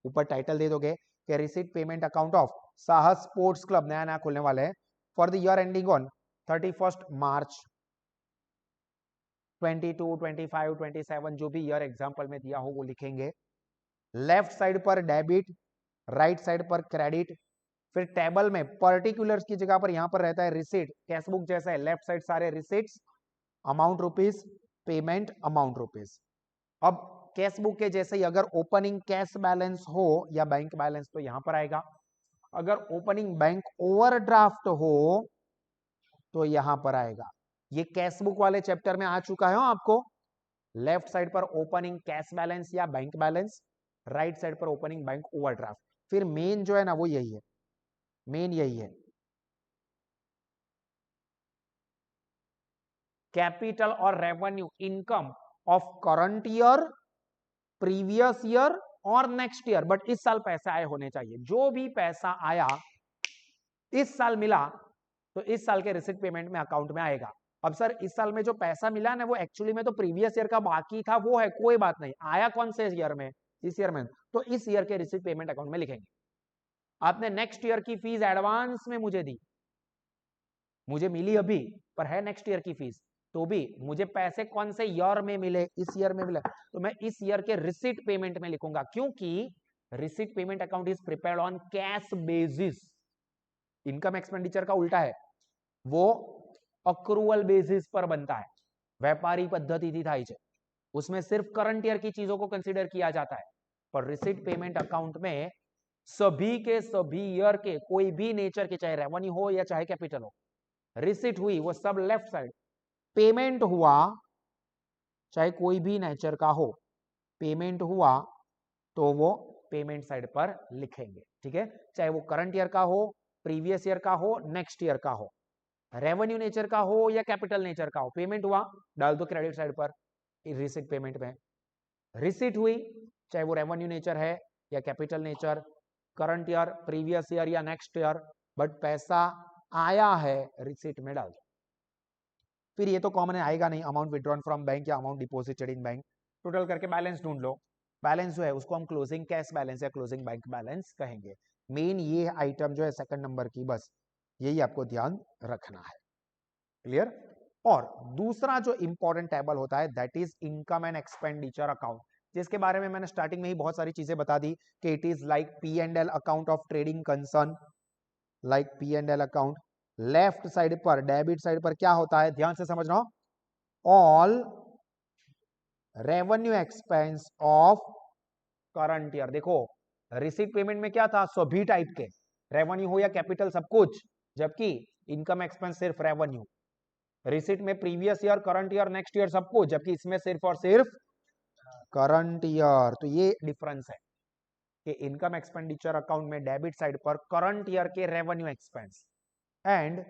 Speaker 1: ऊपर टाइटल दे दोगे कि रिसीट पेमेंट अकाउंट ऑफ साहस स्पोर्ट्स क्लब, नया नया खोलने वाले हैं, for the year ending on 31 मार्च 22, 25, 27 जो भी ईयर एग्जाम्पल में दिया हो वो लिखेंगे। लेफ्ट साइड पर डेबिट, राइट साइड पर क्रेडिट, फिर टेबल में पर्टिकुलर्स की जगह पर यहां पर रहता है रिसीट, कैश बुक जैसा है, लेफ्ट साइड सारे receipts, amount rupees, payment amount rupees. अब कैश बुक के जैसे ही अगर ओपनिंग कैश बैलेंस हो या बैंक बैलेंस तो यहां पर आएगा, अगर ओपनिंग बैंक ओवरड्राफ्ट हो तो यहां पर आएगा। ये कैश बुक वाले चैप्टर में आ चुका है आपको। लेफ्ट साइड पर ओपनिंग कैश बैलेंस या बैंक बैलेंस, राइट साइड पर ओपनिंग बैंक ओवरड्राफ्ट। फिर मेन जो है ना वो यही है, मेन यही है, कैपिटल और revenue income of current year, previous year और नेक्स्ट ईयर। बट इस साल पैसे आए होने चाहिए। जो भी पैसा आया इस साल मिला तो इस साल के रिसिप्ट पेमेंट में अकाउंट में आएगा। अब सर इस साल में जो पैसा मिला ना वो एक्चुअली में तो प्रीवियस ईयर का बाकी था, वो है कोई बात नहीं, आया कौन से ईयर में, इस ईयर में, तो इस ईयर के रिसिप्ट पेमेंट अकाउंट में लिखेंगे। आपने नेक्स्ट ईयर की फीस एडवांस में मुझे दी, मुझे मिली अभी पर है नेक्स्ट ईयर की फीस, तो भी मुझे पैसे कौन से ईयर में मिले, इस ईयर में मिले, तो मैं इस ईयर के रिसिप्ट पेमेंट में लिखूंगा, क्योंकि receipt payment account is prepared on cash basis. Income expenditure का उल्टा है, वो अक्रूवल बेसिस पर बनता है, व्यापारी पद्धति थी थाई छे, उसमें सिर्फ करंट ईयर की चीजों को कंसीडर किया जाता है। पर रिसिप्ट पेमेंट अकाउंट में सभी के सभी ईयर के कोई भी नेचर के, चाहे रेवेन्यू हो या चाहे कैपिटल हो, रिसिट हुई वो सब लेफ्ट साइड, पेमेंट हुआ चाहे कोई भी नेचर का हो, पेमेंट हुआ तो वो पेमेंट साइड पर लिखेंगे। ठीक है, चाहे वो करंट ईयर का हो, प्रीवियस ईयर का हो, नेक्स्ट ईयर का हो, रेवेन्यू नेचर का हो या कैपिटल नेचर का हो, पेमेंट हुआ डाल दो क्रेडिट साइड पर रिसिट पेमेंट में। रिसिट हुई चाहे वो रेवेन्यू नेचर है या capital nature, current year, previous year या नेक्स्ट ईयर, बट पैसा आया है रिसिट में डाल दो। फिर ये तो कॉमन आएगा नहीं, अमाउंट विड्रॉन फ्रॉम बैंक या amount deposited in bank, total करके बैलेंस ढूंढ लो। बैलेंस जो है उसको हम क्लोजिंग कैश बैलेंस या क्लोजिंग बैंक बैलेंस कहेंगे। मेन ये आइटम जो है सेकंड नंबर की, बस यही आपको ध्यान रखना है। क्लियर। और दूसरा जो इंपॉर्टेंट टेबल होता है that is income and expenditure account, जिसके बारे में मैंने स्टार्टिंग में ही बहुत सारी चीजें बता दी कि it is like P and L account of trading concern, like P and L account. Left side पर, डेबिट साइड पर क्या होता है, ध्यान से समझना, all revenue expense of current year. देखो रिसीट पेमेंट में क्या था, सभी टाइप के, रेवेन्यू हो या कैपिटल सब कुछ, जबकि इनकम एक्सपेंस सिर्फ रेवेन्यू। रिसीट में previous year, current year, next year सब कुछ, जबकि इसमें सिर्फ और सिर्फ करंट ईयर। तो ये डिफरेंस है कि इनकम एक्सपेंडिचर अकाउंट में डेबिट साइड पर करंट ईयर के revenue expense and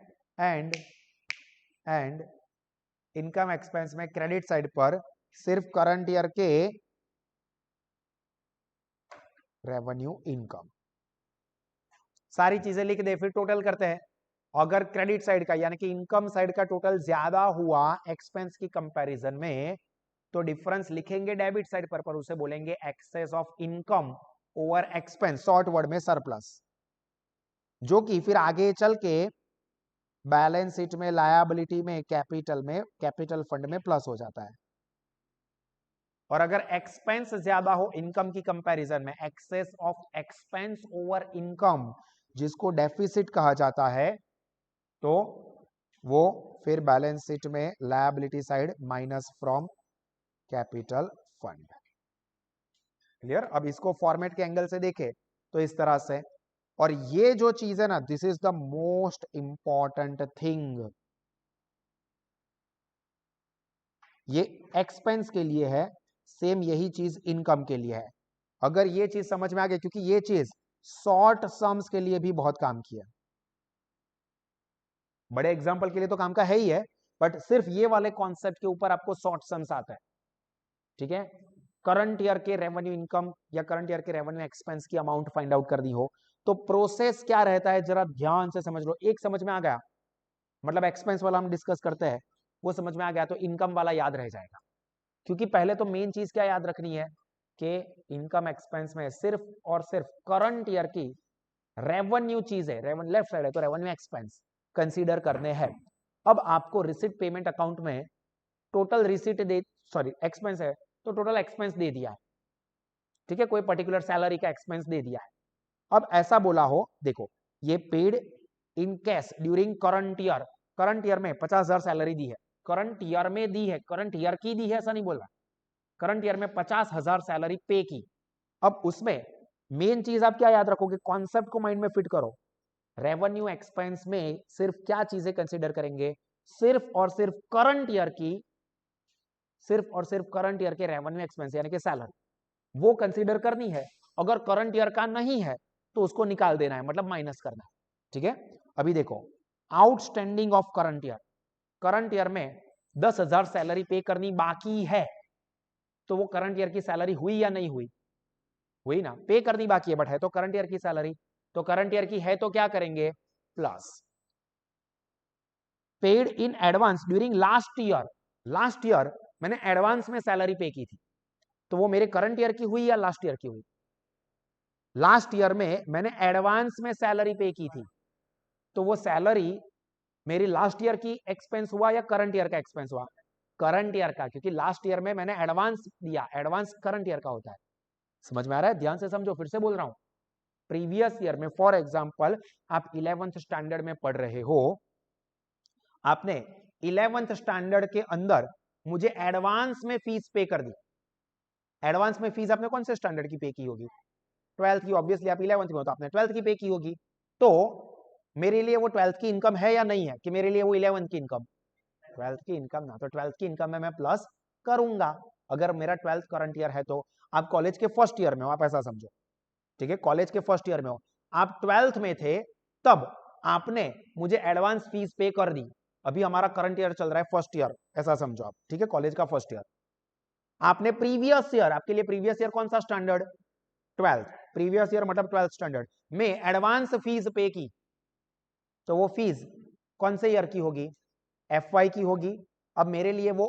Speaker 1: income expense में क्रेडिट साइड पर सिर्फ करंट ईयर के रेवेन्यू इनकम। सारी चीजें लिख दे, फिर टोटल करते हैं। अगर क्रेडिट साइड का यानी कि इनकम साइड का टोटल ज्यादा हुआ एक्सपेंस की कंपैरिजन में, तो डिफरेंस लिखेंगे डेबिट साइड पर उसे बोलेंगे excess of income over expense, short word में सरप्लस, जो कि फिर आगे चल के बैलेंस शीट में, लायबिलिटी में, कैपिटल फंड में प्लस हो जाता है। और अगर एक्सपेंस ज्यादा हो इनकम की कंपैरिजन में, excess of expense over income, जिसको डेफिसिट कहा जाता है, तो वो फिर बैलेंस शीट में liability side minus from capital fund. Clear. अब इसको फॉर्मेट के एंगल से देखे तो इस तरह से, और ये जो चीज है ना, this is the most important thing, ये एक्सपेंस के लिए है, सेम यही चीज इनकम के लिए है। अगर ये चीज समझ में आ गई, क्योंकि ये चीज शॉर्ट सम्स के लिए भी बहुत काम किया, बड़े एग्जांपल के लिए तो काम का है ही है, बट सिर्फ ये वाले कॉन्सेप्ट के ऊपर आपको शॉर्ट सम्स आता है। ठीक है, करंट ईयर के रेवेन्यू इनकम या करंट ईयर के रेवेन्यू एक्सपेंस की अमाउंट फाइंड आउट करनी हो तो प्रोसेस क्या रहता है, जरा ध्यान से समझ लो। एक समझ में आ गया, मतलब एक्सपेंस वाला हम डिस्कस करते हैं वो समझ में आ गया, तो इनकम वाला याद रह जाएगा। क्योंकि पहले तो मेन चीज क्या याद रखनी है कि इनकम एक्सपेंस में सिर्फ और सिर्फ करंट ईयर की रेवेन्यू चीज है, रेवेन्यू लेफ्ट साइड है तो रेवेन्यू एक्सपेंस कंसीडर करने हैं। अब आपको रिसिट पेमेंट अकाउंट में टोटल रिसिट दे, सॉरी एक्सपेंस है तो टोटल एक्सपेंस दे दिया है। ठीक है, कोई पर्टिकुलर सैलरी का एक्सपेंस दे दिया है। अब ऐसा बोला हो, देखो ये paid in cash during current year, current year में 50,000 सैलरी दी है, करंट ईयर में दी है, करंट ईयर की दी है ऐसा नहीं बोल रहा, करंट ईयर में 50,000 सैलरी पे की। अब उसमें मेन चीज आप क्या याद रखोगे, कॉन्सेप्ट को माइंड में फिट करो। रेवेन्यू एक्सपेंस में सिर्फ क्या चीजें कंसीडर करेंगे, सिर्फ और सिर्फ करंट ईयर की, सिर्फ और सिर्फ करंट ईयर के रेवेन्यू एक्सपेंस यानी कि सैलरी वो कंसीडर करनी है। अगर करंट ईयर का नहीं है तो उसको निकाल देना है, मतलब माइनस करना है। ठीक है, अभी देखो आउटस्टैंडिंग ऑफ करंट ईयर में 10,000 सैलरी पे करनी बाकी है, तो वो करंट ईयर की सैलरी हुई या नहीं हुई, हुई ना, पे करनी बाकी है बट है तो करंट ईयर की सैलरी, तो करंट ईयर की है तो क्या करेंगे, plus paid in advance during last year. Last year मैंने एडवांस में सैलरी पे की थी, तो वो मेरे करंट ईयर की हुई या लास्ट ईयर की हुई, लास्ट ईयर में मैंने एडवांस में सैलरी पे की थी, तो वो सैलरी मेरी लास्ट ईयर की एक्सपेंस हुआ या करंट ईयर का एक्सपेंस हुआ, करंट ईयर का, क्योंकि लास्ट ईयर में मैंने एडवांस दिया, एडवांस करंट ईयर का होता है। समझ में आ रहा है, ध्यान से समझो, फिर से बोल रहा हूं। प्रीवियस ईयर में फॉर एग्जांपल आप 11th स्टैंडर्ड में पढ़ रहे हो, आपने 11th स्टैंडर्ड के अंदर मुझे एडवांस में फीस पे कर दी। एडवांस में फीस आपने कौन से स्टैंडर्ड की पे की होगी, 12th की, ऑब्वियसली आप 11th में हो तो आपने 12th की पे की होगी। तो मेरे लिए वो 12th की इनकम है या नहीं है, कि मेरे लिए वो 11th की इनकम, 12th की इनकम ना, तो 12th की इनकम में मैं प्लस करूंगा। अगर मेरा 12th करंट ईयर है तो आप कॉलेज के फर्स्ट ईयर में हो, आप ऐसा समझो। ठीक है, कॉलेज के फर्स्ट ईयर में हो, आप 12th में थे, तब आपने मुझे एडवांस फीस पे कर दी। अभी हमारा करंट ईयर चल रहा है फर्स्ट ईयर, ऐसा समझो आप। ठीक है, कॉलेज का फर्स्ट ईयर, आपने प्रीवियस ईयर, आपके लिए प्रीवियस ईयर कौन सा स्टैंडर्ड, 12th, प्रीवियस ईयर मतलब 12th स्टैंडर्ड में एडवांस फीस पे की, तो वो फीस कौन से ईयर की होगी, FY की होगी। अब मेरे लिए वो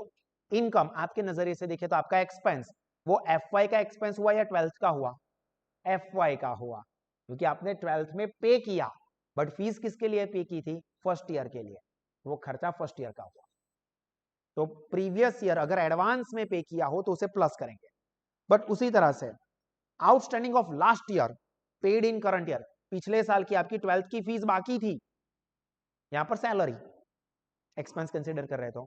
Speaker 1: इनकम आपके नजरिए से देखे तो आपका एक्सपेंस, वो FY का एक्सपेंस हुआ या 12th का हुआ, FY का हुआ, क्योंकि आपने 12th में पे किया, बट फीस किसके लिए पे की थी, फर्स्ट ईयर के लिए, वो खर्चा फर्स्ट ईयर का हुआ। तो प्रीवियस ईयर अगर एडवांस में पे किया हो तो उसे प्लस करेंगे। बट उसी तरह से outstanding of last year paid in current year, पिछले साल की आपकी 12th की फीस बाकी थी, यहां पर सैलरी एक्सपेंस कंसीडर कर रहे तो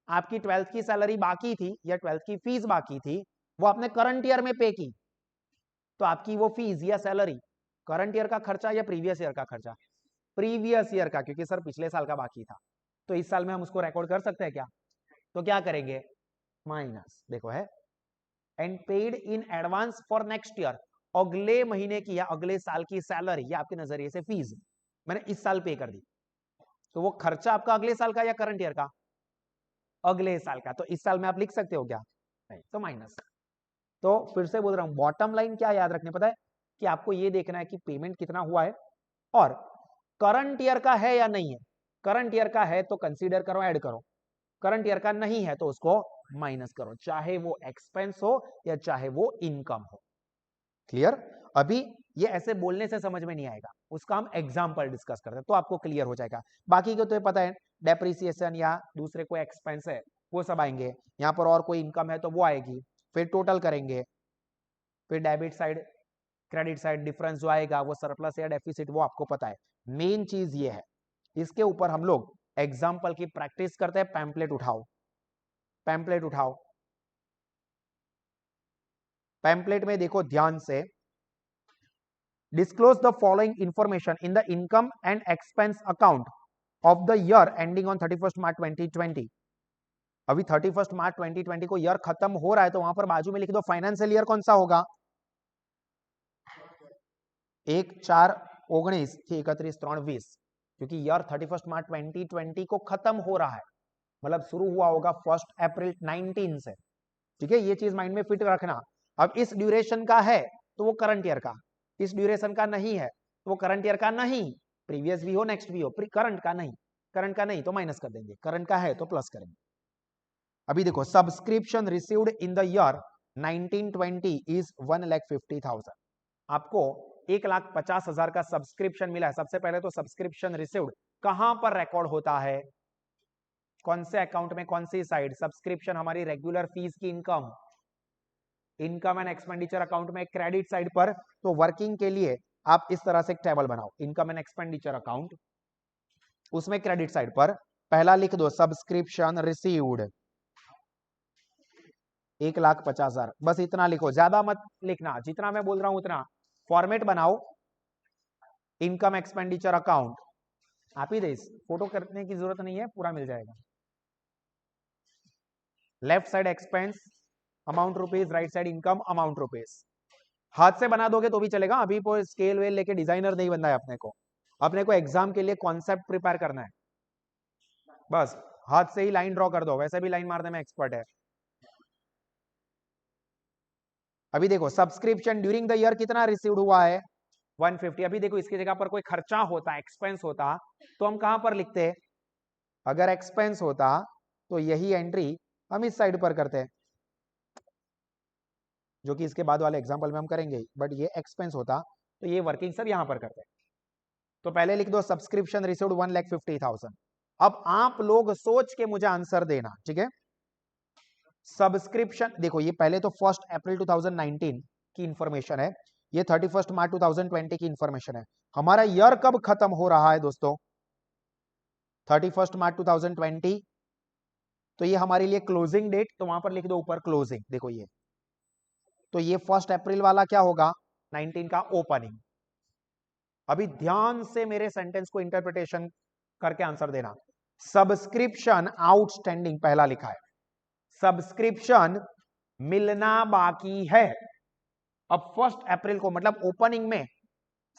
Speaker 1: आपकी 12th की सैलरी बाकी थी या 12th की फीस बाकी थी, वो आपने करंट ईयर में पे की, तो आपकी वो फीस या सैलरी करंट ईयर का खर्चा या प्रीवियस ईयर का खर्चा, प्रीवियस ईयर का, क्योंकि सर पिछले साल का बाकी था, तो इस साल में हम उसको रिकॉर्ड कर सकते हैं क्या, तो क्या करेंगे, माइनस, देखो है and paid in advance for next year, अगले महीने की या अगले साल की सैलरी या आपके नजरिए से फीस मैंने इस साल पे कर दी, तो वो खर्चा आपका अगले साल का या करंट ईयर का, अगले साल का, तो इस साल में आप लिख सकते हो क्या, नहीं, तो माइनस। तो फिर से बोल रहा हूं, बॉटम लाइन क्या याद रखने, पता है कि आपको ये देखना है कि पेमेंट कितना हुआ है और करंट ईयर का है या नहीं है। करंट ईयर का है तो कंसीडर करो, ऐड करो, करंट ईयर का नहीं है तो उसको माइनस करो, चाहे वो एक्सपेंस हो या चाहे वो इनकम हो। क्लियर, अभी ये ऐसे बोलने से समझ में नहीं आएगा, उसका हम एग्जाम्पल डिस्कस करते हैं तो आपको क्लियर हो जाएगा। बाकी को तो ये पता है, डेप्रिसिएशन या दूसरे कोई एक्सपेंस है वो सब आएंगे, यहाँ पर और कोई इनकम है तो वो आएगी, फिर टोटल करेंगे, फिर debit side credit side difference जो आएगा वो सरप्लस या डेफिसिट, वो आपको पता है। मेन चीज ये है, इसके ऊपर हम लोग एग्जाम्पल की प्रैक्टिस करते हैं। पैम्पलेट उठाओ, पैम्पलेट उठाओ, पैम्पलेट में देखो ध्यान से, disclose the following information in the income and expense account of the year ending on 31st March 2020। अभी 31st मार्च 2020 को ईयर खत्म हो रहा है, तो वहां पर बाजू में लिख दो फाइनेंशियल ईयर कौन सा होगा, 1/4/19 થી 31/3/20, क्योंकि ईयर 31st मार्च 2020 को खत्म हो रहा है, मतलब शुरू हुआ होगा 1 अप्रैल 19 से। ठीक है, ये चीज माइंड में फिट रखना। अब इस ड्यूरेशन का है तो वो करंट ईयर का, इस ड्यूरेशन का नहीं है तो वो करंट ईयर का नहीं, प्रीवियस भी हो नेक्स्ट भी हो, करंट का नहीं, करंट का नहीं तो माइनस कर देंगे, करंट का है तो प्लस करेंगे। अभी देखो, subscription received in the year 1920 is 1,50,000, आपको 1,50,000 का सब्सक्रिप्शन मिला है। सबसे पहले तो सब्सक्रिप्शन रिसीव्ड कहां पर रिकॉर्ड होता है, कौन से अकाउंट में, कौन सी साइड, सब्सक्रिप्शन हमारी रेगुलर फीस की income, income and expenditure account में क्रेडिट साइड पर। तो वर्किंग के लिए आप इस तरह से एक टेबल बनाओ, इनकम एंड एक्सपेंडिचर अकाउंट, उसमें क्रेडिट साइड पर पहला लिख दो सब्सक्रिप्शन रिसीव्ड, 1,50,000, बस इतना लिखो, ज्यादा मत लिखना, जितना मैं बोल रहा हूं उतना। फॉर्मेट बनाओ, इनकम एक्सपेंडिचर अकाउंट, आप ही दे, फोटो करने की जरूरत नहीं है, पूरा मिल जाएगा। Left side expense amount rupees, right side income amount rupees. हाथ से बना दोगे तो भी चलेगा, अभी कोई स्केल वेल लेके डिजाइनर नहीं बनना है अपने को एग्जाम के लिए कॉन्सेप्ट प्रिपेयर करना है, बस हाथ से ही लाइन ड्रॉ कर दो, वैसे भी लाइन मारने में एक्सपर्ट है। अभी देखो सब्सक्रिप्शन ड्यूरिंग द ईयर कितना रिसीव्ड हुआ है, 150। अभी देखो इसकी जगह पर कोई खर्चा होता, एक्सपेंस होता, तो हम कहां पर लिखते, अगर एक्सपेंस होता तो यही एंट्री हम इस साइड पर करते हैं, जो कि इसके बाद वाले एग्जांपल में हम करेंगे, बट ये एक्सपेंस होता तो ये वर्किंग सब यहां पर करते हैं। तो पहले लिख दो सब्सक्रिप्शन रिसीव्ड 1,50,000। अब आप लोग सोच के मुझे आंसर देना, ठीक है। सब्सक्रिप्शन देखो, ये पहले तो 1 अप्रैल 2019 की इंफॉर्मेशन है, ये 31 मार्च 2020 की इंफॉर्मेशन है। हमारा ईयर कब खत्म हो रहा है दोस्तों, 31 मार्च 2020, तो ये हमारे लिए क्लोजिंग डेट, तो वहां पर लिख दो ऊपर क्लोजिंग। देखो ये, तो ये 1 अप्रैल वाला क्या होगा, 19 का ओपनिंग। अभी ध्यान से मेरे सेंटेंस को इंटरप्रिटेशन करके आंसर देना। सब्सक्रिप्शन आउटस्टैंडिंग पहला लिखा है, सब्सक्रिप्शन मिलना बाकी है। अब 1 अप्रैल को मतलब ओपनिंग में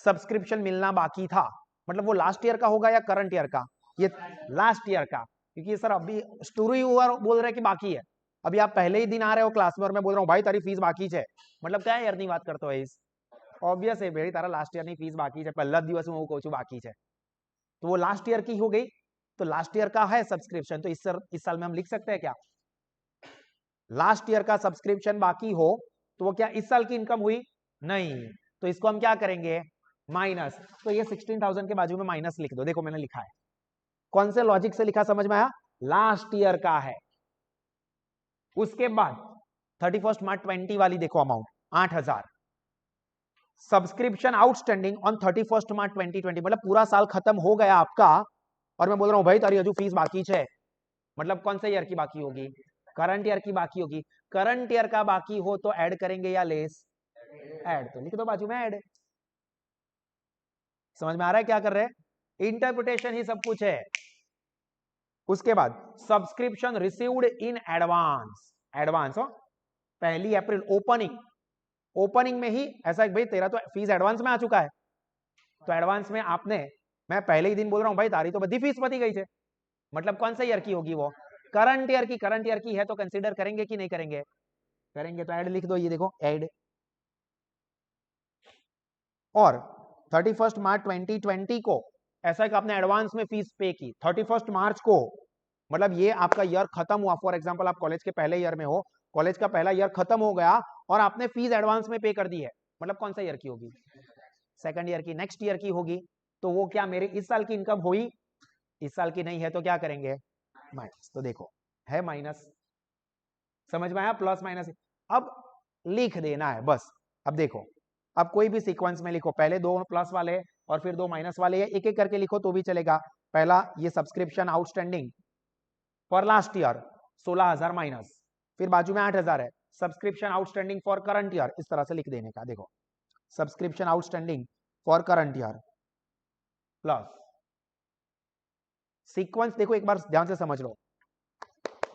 Speaker 1: सब्सक्रिप्शन मिलना बाकी था, मतलब वो लास्ट ईयर का होगा या करंट ईयर का, ये लास्ट ईयर का, क्योंकि सर अभी शुरू ही हुआ बोल रहे कि बाकी है। अभी आप पहले ही दिन आ रहे हो क्लास में और मैं बोल रहा हूँ भाई तारी फीस बाकी है, मतलब क्या यार नहीं बात करते हो इस, ऑब्वियस है भाई तारा लास्ट ईयर नहीं फीस बाकी है, पहला दिवस में वो कहूँ बाकी है, तो वो लास्ट ईयर की हो गई, तो लास्ट ईयर का है सब्सक्रिप्शन, तो इस साल में हम लिख सकते हैं क्या, लास्ट ईयर का सब्सक्रिप्शन बाकी हो तो वो क्या इस साल की इनकम हुई नहीं, तो इसको हम क्या करेंगे माइनस, तो ये 16,000 के बाजू में माइनस लिख दो। देखो मैंने लिखा है, कौन से लॉजिक से लिखा समझ में आया, लास्ट ईयर का है। उसके बाद 31 मार्च 20 वाली देखो अमाउंट 8,000, सब्सक्रिप्शन आउटस्टैंडिंग ऑन 31 मार्च 2020, मतलब पूरा साल खत्म हो गया आपका, और मैं बोल रहा हूं भाई तारी अजू फीस बाकी है, मतलब कौन से ईयर की बाकी होगी, करंट ईयर की बाकी होगी। करंट ईयर का बाकी हो तो ऐड करेंगे या लेस, ऐड, तो लिख दो बाजू में ऐड। समझ में आ रहा है क्या कर रहे हैं, इंटरप्रिटेशन ही सब कुछ है। उसके बाद subscription received in advance, advance हो 1 अप्रैल ओपनिंग, ओपनिंग में ही ऐसा भाई तेरा तो फीस एडवांस में आ चुका है, तो एडवांस में आपने, मैं पहले ही दिन बोल रहा हूं भाई तारी तो बदी फीस पती गई है, मतलब कौन सा ईयर की होगी वो, करंट ईयर की, करंट ईयर की है तो कंसीडर करेंगे कि नहीं करेंगे, करेंगे, तो ऐड लिख दो, ये देखो ऐड। और 31 मार्च 2020 को ऐसा कि आपने एडवांस में फीस पे की 31 मार्च को, मतलब ये आपका ईयर खत्म हुआ, फॉर एग्जांपल आप कॉलेज के पहले ईयर में हो, कॉलेज का पहला ईयर खत्म हो गया और आपने फीस एडवांस में पे कर दी है, मतलब कौन सा ईयर की होगी, सेकंड ईयर की, नेक्स्ट ईयर की होगी, तो वो क्या मेरे इस साल की इनकम हुई, इस साल की नहीं है, तो क्या करेंगे माइनस, तो देखो है माइनस, समझ में आया, प्लस माइनस, अब लिख देना है बस। अब देखो, अब कोई भी सीक्वेंस में लिखो, पहले 2 प्लस वाले और फिर 2 माइनस वाले, या एक एक करके लिखो तो भी चलेगा। पहला ये subscription outstanding for last year 16,000 minus, फिर बाजू में 8,000 है, subscription outstanding for current year, इस तरह से लिख देने का। देखो subscription outstanding for current year plus sequence, देखो एक बार ध्यान से समझ लो,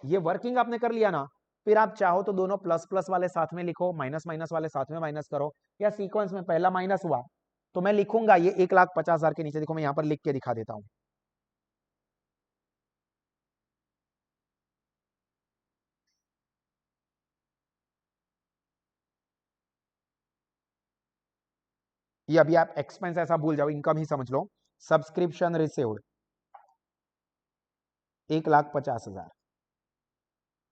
Speaker 1: ये वर्किंग आपने कर लिया ना, फिर आप चाहो तो दोनों प्लस प्लस वाले साथ में लिखो, माइनस माइनस वाले साथ में माइनस करो, या सीक्वेंस में पहला माइनस हुआ तो मैं लिखूंगा ये 1,50,000 के नीचे, देखो मैं यहां पर लिख के दिखा देता हूं, ये अभी आप एक्सपेंस ऐसा भूल जाओ, इनकम ही समझ लो। सब्सक्रिप्शन रिसीव्ड 1,50,000,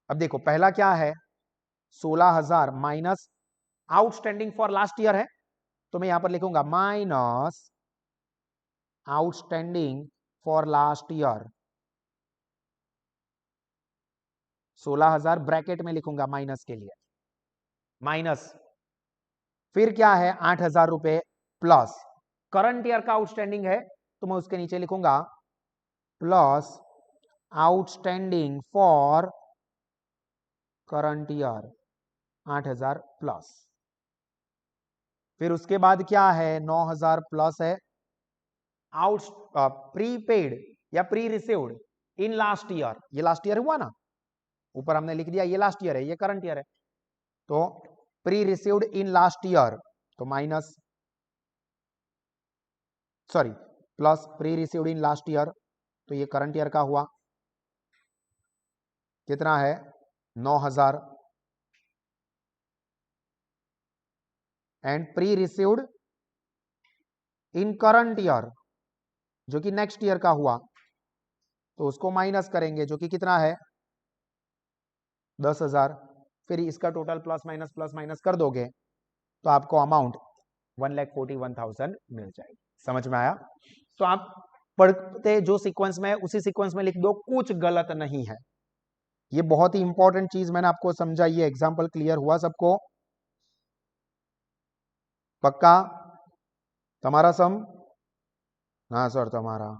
Speaker 1: अब देखो पहला क्या है 16,000 minus outstanding for last year है, तो मैं यहां पर लिखूंगा minus outstanding for last year, 16,000 bracket में लिखूंगा माइनस के लिए, माइनस फिर क्या है 8,000 रुपए प्लस करंट ईयर का आउटस्टैंडिंग है, तो मैं उसके नीचे लिखूंगा plus outstanding for current year, 8,000 plus. फिर उसके बाद क्या है, 9,000 प्लस है आउट प्रीपेड या pre received in last year. ये लास्ट ईयर हुआ ना, ऊपर हमने लिख दिया ये लास्ट ईयर है, ये करंट ईयर है। तो pre received in last year तो minus, sorry plus pre received in last year, तो ये करंट ईयर का हुआ, कितना है 9,000। And pre received in current year जो कि नेक्स्ट ईयर का हुआ, तो उसको माइनस करेंगे जो कि कितना है 10,000। फिर इसका टोटल प्लस माइनस कर दोगे तो आपको अमाउंट 1,41,000 मिल जाएगी। समझ में आया? तो आप पढ़ते जो सीक्वेंस में उसी सीक्वेंस में लिख दो, कुछ गलत नहीं है। ये बहुत ही इंपॉर्टेंट चीज मैंने आपको समझाई है। एग्जाम्पल क्लियर हुआ सबको? पक्का? તમારા સમ? હા સર તમારા,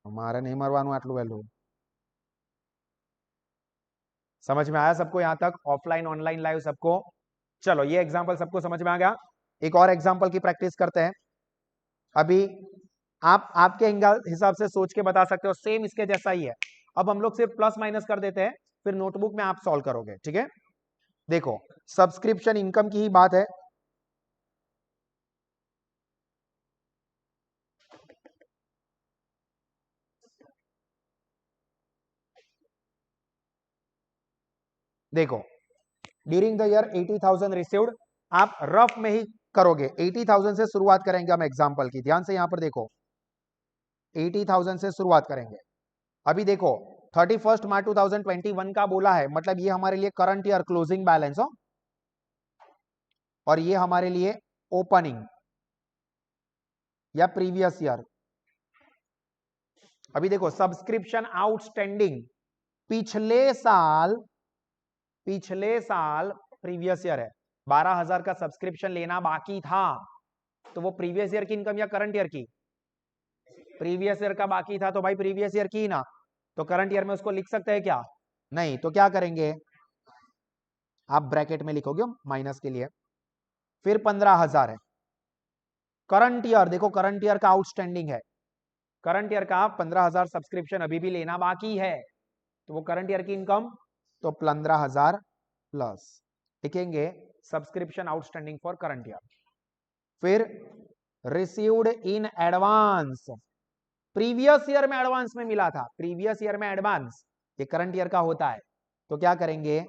Speaker 1: મારે नहीं मरवानु आटलू वैलू। समझ में आया सबको यहां तक? ऑफलाइन ऑनलाइन लाइव सबको? चलो ये एग्जांपल सबको समझ में आ गया। एक और एग्जांपल की प्रैक्टिस करते हैं। अभी आप आपके हिसाब से सोच के बता सकते हो, सेम इसके जैसा ही है। अब हम लोग सिर्फ प्लस माइनस कर देते हैं, फिर नोटबुक में आप सॉल्व करोगे, ठीक है? देखो सब्सक्रिप्शन इनकम की ही बात है। देखो ड्यूरिंग द ईयर 80,000 रिसीव्ड, आप रफ में ही करोगे। 80,000 से शुरुआत करेंगे हम एग्जांपल की, ध्यान से यहां पर देखो 80,000 से शुरुआत करेंगे। अभी देखो 31 मार्च 2021 का बोला है, मतलब ये हमारे लिए करंट ईयर क्लोजिंग बैलेंस हो, और ये हमारे लिए ओपनिंग या प्रीवियस ईयर। अभी देखो सब्सक्रिप्शन आउटस्टैंडिंग पिछले साल प्रीवियस ईयर है, 12,000 का सब्सक्रिप्शन लेना बाकी था, तो वो प्रीवियस ईयर की इनकम या करंट ईयर की? प्रीवियस ईयर का बाकी था, तो भाई प्रीवियस ईयर की ना, तो करंट ईयर में उसको लिख सकते हैं क्या? नहीं। तो क्या करेंगे, आप ब्रैकेट में लिखोगे माइनस के लिए। फिर 15,000 है करंट ईयर। देखो करंट ईयर का आउटस्टैंडिंग है, करंट ईयर का 15,000 सब्सक्रिप्शन अभी भी लेना बाकी है, तो वो करंट ईयर की इनकम, तो 15,000 प्लस लिखेंगे subscription outstanding for current year. फिर received in advance, previous year में एडवांस में मिला था, प्रीवियस ईयर में एडवांस, ये करंट ईयर का होता है, तो क्या करेंगे,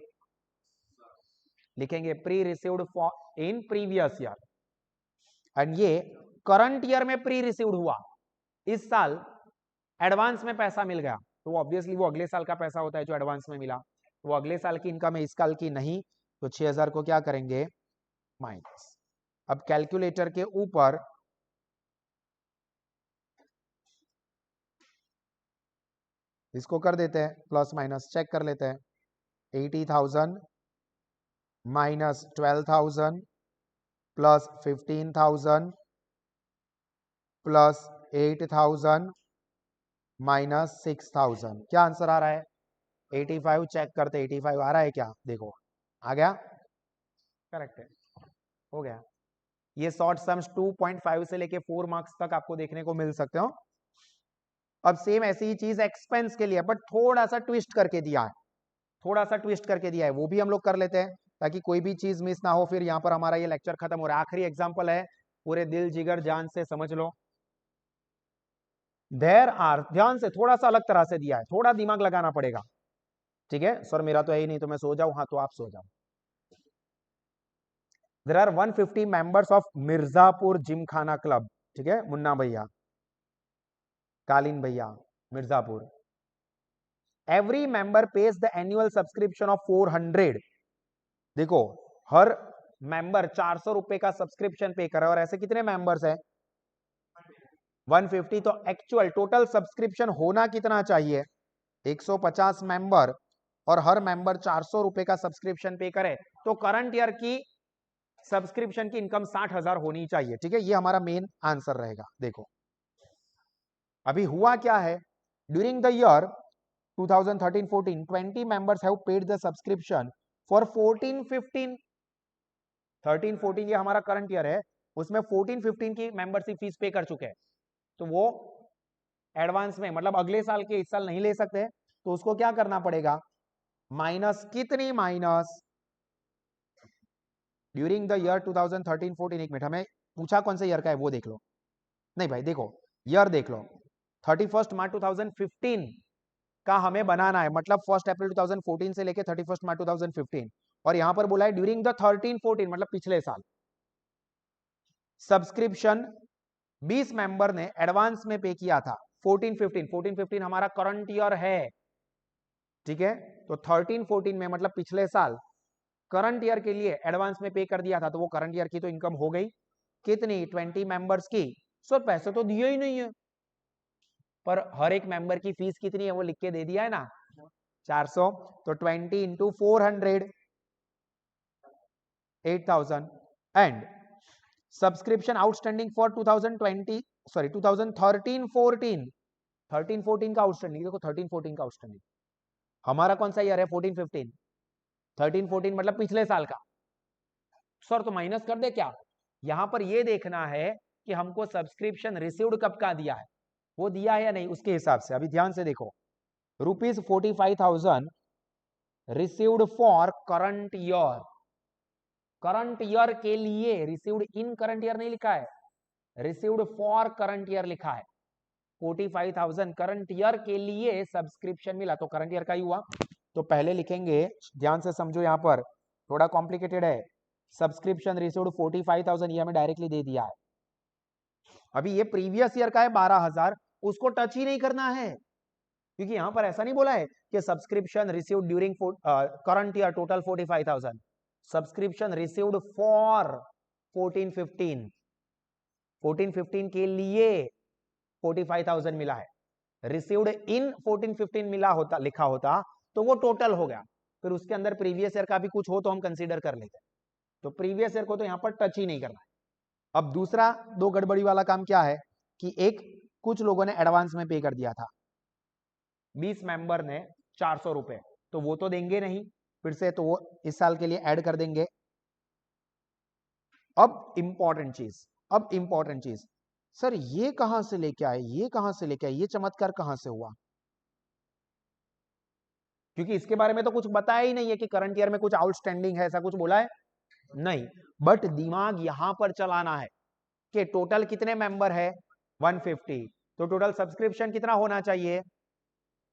Speaker 1: लिखेंगे pre received for in previous year. And ये करंट ईयर में प्री रिसीव्ड हुआ, इस साल एडवांस में पैसा मिल गया, तो ऑब्वियसली वो अगले साल का पैसा होता है जो एडवांस में मिला, तो वो अगले साल की इनकम है, इस साल की नहीं, तो 6,000 को क्या करेंगे माइनस। अब कैलकुलेटर के ऊपर इसको कर देते हैं प्लस माइनस, चेक कर लेते हैं। 80,000 माइनस 12,000 प्लस 15,000 प्लस 8,000 माइनस 6,000, क्या आंसर आ रहा है? 85। चेक करते 85 आ रहा है क्या? देखो आ गया, करेक्ट है, हो गया। ये शॉर्ट सम्स 2.5 से लेके 4 मार्क्स तक आपको देखने को मिल सकते हो। अब सेम ऐसी ही चीज एक्सपेंस के लिए, बट थोड़ा सा ट्विस्ट करके दिया है, थोड़ा सा ट्विस्ट करके दिया है, वो भी हम लोग कर लेते हैं ताकि कोई भी चीज मिस ना हो। फिर यहाँ पर हमारा ये लेक्चर खत्म हो रहा है। आखिरी एग्जाम्पल है, पूरे दिल जिगर जान से समझ लो। देयर आर, ध्यान से, थोड़ा सा अलग तरह से दिया है, थोड़ा दिमाग लगाना पड़ेगा, ठीक है? सर मेरा तो है ही नहीं, तो मैं सो जाऊं? हाँ तो आप सो जाओ। There are 150 members of Mirzapur gymkhana club, ठीक है? मुन्ना भैया, कालीन भैया, Mirzapur. Every member pays the annual subscription of 400। देखो हर मेंबर 400 रुपए का सब्सक्रिप्शन पे कर रहा है, और ऐसे कितने मेंबर्स हैं? 150। तो एक्चुअल टोटल सब्सक्रिप्शन होना कितना चाहिए? 150 मेंबर, और हर मेंबर 400 रुपए का सब्सक्रिप्शन पे करे, तो करंट ईयर की सब्सक्रिप्शन की इनकम 60,000 होनी चाहिए, ठीक है? ये हमारा मेन आंसर रहेगा। देखो अभी हुआ क्या है, during the year 2013-14 20 members have paid the subscription for 14-15, 13-14 ये हमारा करंट ईयर है, उसमें 14-15 की मेंबरशिप फीस पे कर चुके हैं, तो वो एडवांस में, मतलब अगले साल के इस साल नहीं ले सकते, तो उसको क्या करना पड़ेगा, माइनस कितनी, माइनस ड्यूरिंग द ईयर 2013-14, एक मिनट, हमें पूछा कौन से ईयर का है वो देख लो, नहीं भाई देखो ईयर देख लो, 31 मार्च 2015 का हमें बनाना है, मतलब 1 अप्रैल 2014 से लेके 31 मार्च 2015, और यहां पर बोला है ड्यूरिंग द 13-14, मतलब पिछले साल। सब्सक्रिप्शन 20 मेंबर ने एडवांस में पे किया था 14-15 हमारा करंट ईयर है, ठीक है, तो 13-14 में मतलब पिछले साल करंट ईयर के लिए एडवांस में पे कर दिया था, तो वो करंट ईयर की तो इनकम हो गई, कितनी, 20 मेंबर्स की। सर पैसे तो दिए ही नहीं है, पर हर एक मेंबर की फीस कितनी है वो लिख के दे दिया है ना, 400, तो 20 into 400, 8000, and subscription outstanding for 2013-14, 13-14 का आउटस्टैंडिंग, देखो 13-14 का आउटस्टैंडिंग, हमारा कौन सा ईयर है, 14-15, 13-14 मतलब पिछले साल का। सर तो माइनस कर दे क्या, यहां पर ये देखना है कि हमको सब्सक्रिप्शन रिसीव्ड कब का दिया है, वो दिया है या नहीं, उसके हिसाब से अभी ध्यान से देखो, ₹45,000 received for current year, current year के लिए, रिसीव्ड इन करंट ईयर नहीं लिखा है, रिसीव्ड फॉर करंट ईयर लिखा है, 45,000 करंट ईयर के लिए सब्सक्रिप्शन मिला, तो करंट ईयर का ही हुआ, तो पहले लिखेंगे, ध्यान से समझो, यहां पर थोड़ा कॉम्प्लिकेटेड है, सब्सक्रिप्शन रिसीव्ड 45,000, ये हमें डायरेक्टली दे दिया है, अभी ये प्रीवियस ईयर का है 12,000, उसको टच ही नहीं करना है, क्योंकि यहां पर ऐसा नहीं बोला है कि subscription received during current year total 45,000, subscription received for 14-15 के लिए 45,000 मिला है, रिसीव्ड इन 14-15 मिला होता, लिखा होता तो वो टोटल हो गया, फिर उसके अंदर प्रीवियस ईयर का भी कुछ हो तो हम कंसीडर कर लेते हैं, तो प्रीवियस ईयर को तो यहां पर टच ही नहीं करना है। अब दूसरा दो गड़बड़ी वाला काम क्या है कि एक, कुछ लोगों ने एडवांस में पे कर दिया था, 20 मेंबर ने 400 रुपए, तो वो तो देंगे नहीं फिर से, तो वो इस साल के लिए ऐड कर देंगे। अब इंपॉर्टेंट चीज, सर ये कहां से लेके आए, ये कहां से लेके आए, ये चमत्कार कहां से हुआ, क्योंकि इसके बारे में तो कुछ बताया ही नहीं है कि करंट ईयर में कुछ आउटस्टैंडिंग है, ऐसा कुछ बोला है नहीं, बट दिमाग यहां पर चलाना है कि टोटल कितने मेंबर है 150, तो टोटल सब्सक्रिप्शन कितना होना चाहिए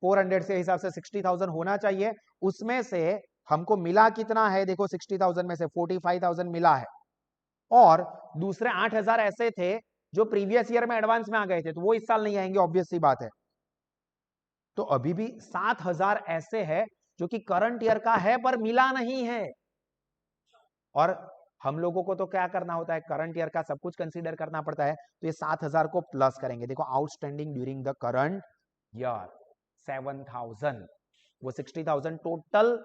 Speaker 1: 400, से हिसाब से 60,000 होना चाहिए, उसमें से हमको मिला कितना है, देखो 60,000 में से 45,000 मिला है, और दूसरे 8,000 ऐसे थे जो प्रीवियस ईयर में एडवांस में आ गए थे, तो वो इस साल नहीं आएंगे, ऑब्वियस सी बात है, तो अभी भी 7,000 ऐसे है जो कि करंट ईयर का है पर मिला नहीं है, और हम लोगों को तो क्या करना होता है, करंट ईयर का सब कुछ कंसीडर करना पड़ता है, तो ये 7,000 को प्लस करेंगे, देखो outstanding during the current year 7,000, वो 60,000 टोटल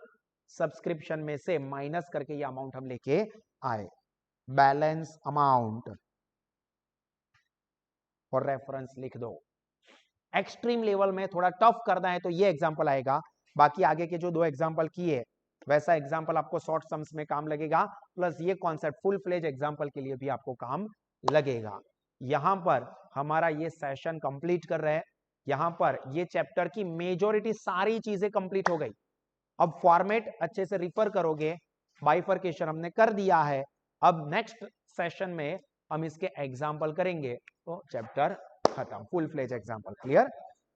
Speaker 1: सब्सक्रिप्शन में से माइनस करके ये अमाउंट हम लेके आए, बैलेंस अमाउंट फॉर रेफरेंस लिख दो। एक्सट्रीम लेवल में थोड़ा टफ करना है तो ये एग्जांपल आएगा, बाकी आगे के जो दो एग्जांपल किए वैसा एग्जांपल आपको शॉर्ट सम्स में काम लगेगा, प्लस ये कॉन्सेप्ट फुल फ्लेज एग्जांपल के लिए भी आपको काम लगेगा। यहां पर हमारा ये सेशन कंप्लीट कर रहे हैं, यहां पर ये चैप्टर की मेजॉरिटी सारी चीजें कंप्लीट हो गई, अब फॉर्मेट अच्छे से रिफर करोगे, बाइफरकेशन हमने कर दिया है, अब नेक्स्ट सेशन में हम इसके एग्जाम्पल करेंगे, तो चैप्टर खत्म, फुल फ्लेज एग्जाम्पल क्लियर।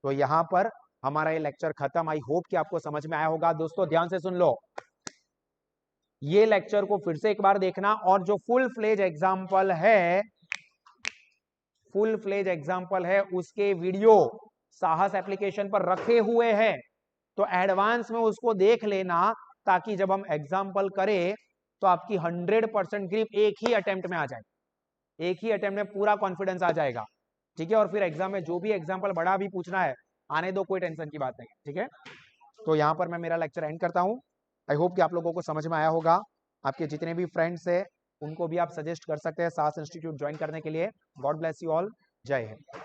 Speaker 1: तो यहां पर हमारा ये लेक्चर खत्म, आई होप कि आपको समझ में आया होगा। दोस्तों ध्यान से सुन लो, ये लेक्चर को फिर से एक बार देखना, और जो फुल फ्लेज एग्जाम्पल है उसके वीडियो साहस एप्लीकेशन पर रखे हुए हैं, तो एडवांस में उसको देख लेना, ताकि जब हम एग्जाम्पल करें तो आपकी 100% ग्रिप एक ही अटेम्प्ट में आ जाए, एक ही अटेम्प्ट में पूरा कॉन्फिडेंस आ जाएगा, ठीक है, और फिर एग्जाम में जो भी एग्जाम्पल बड़ा भी पूछना है आने दो, कोई टेंशन की बात नहीं, ठीक है। तो यहां पर मैं मेरा लेक्चर एंड करता हूं, आई होप कि आप लोगों को समझ में आया होगा, आपके जितने भी फ्रेंड्स है उनको भी आप सजेस्ट कर सकते हैं साहस इंस्टीट्यूट ज्वाइन करने के लिए। गॉड ब्लेस यू ऑल, जय हिंद।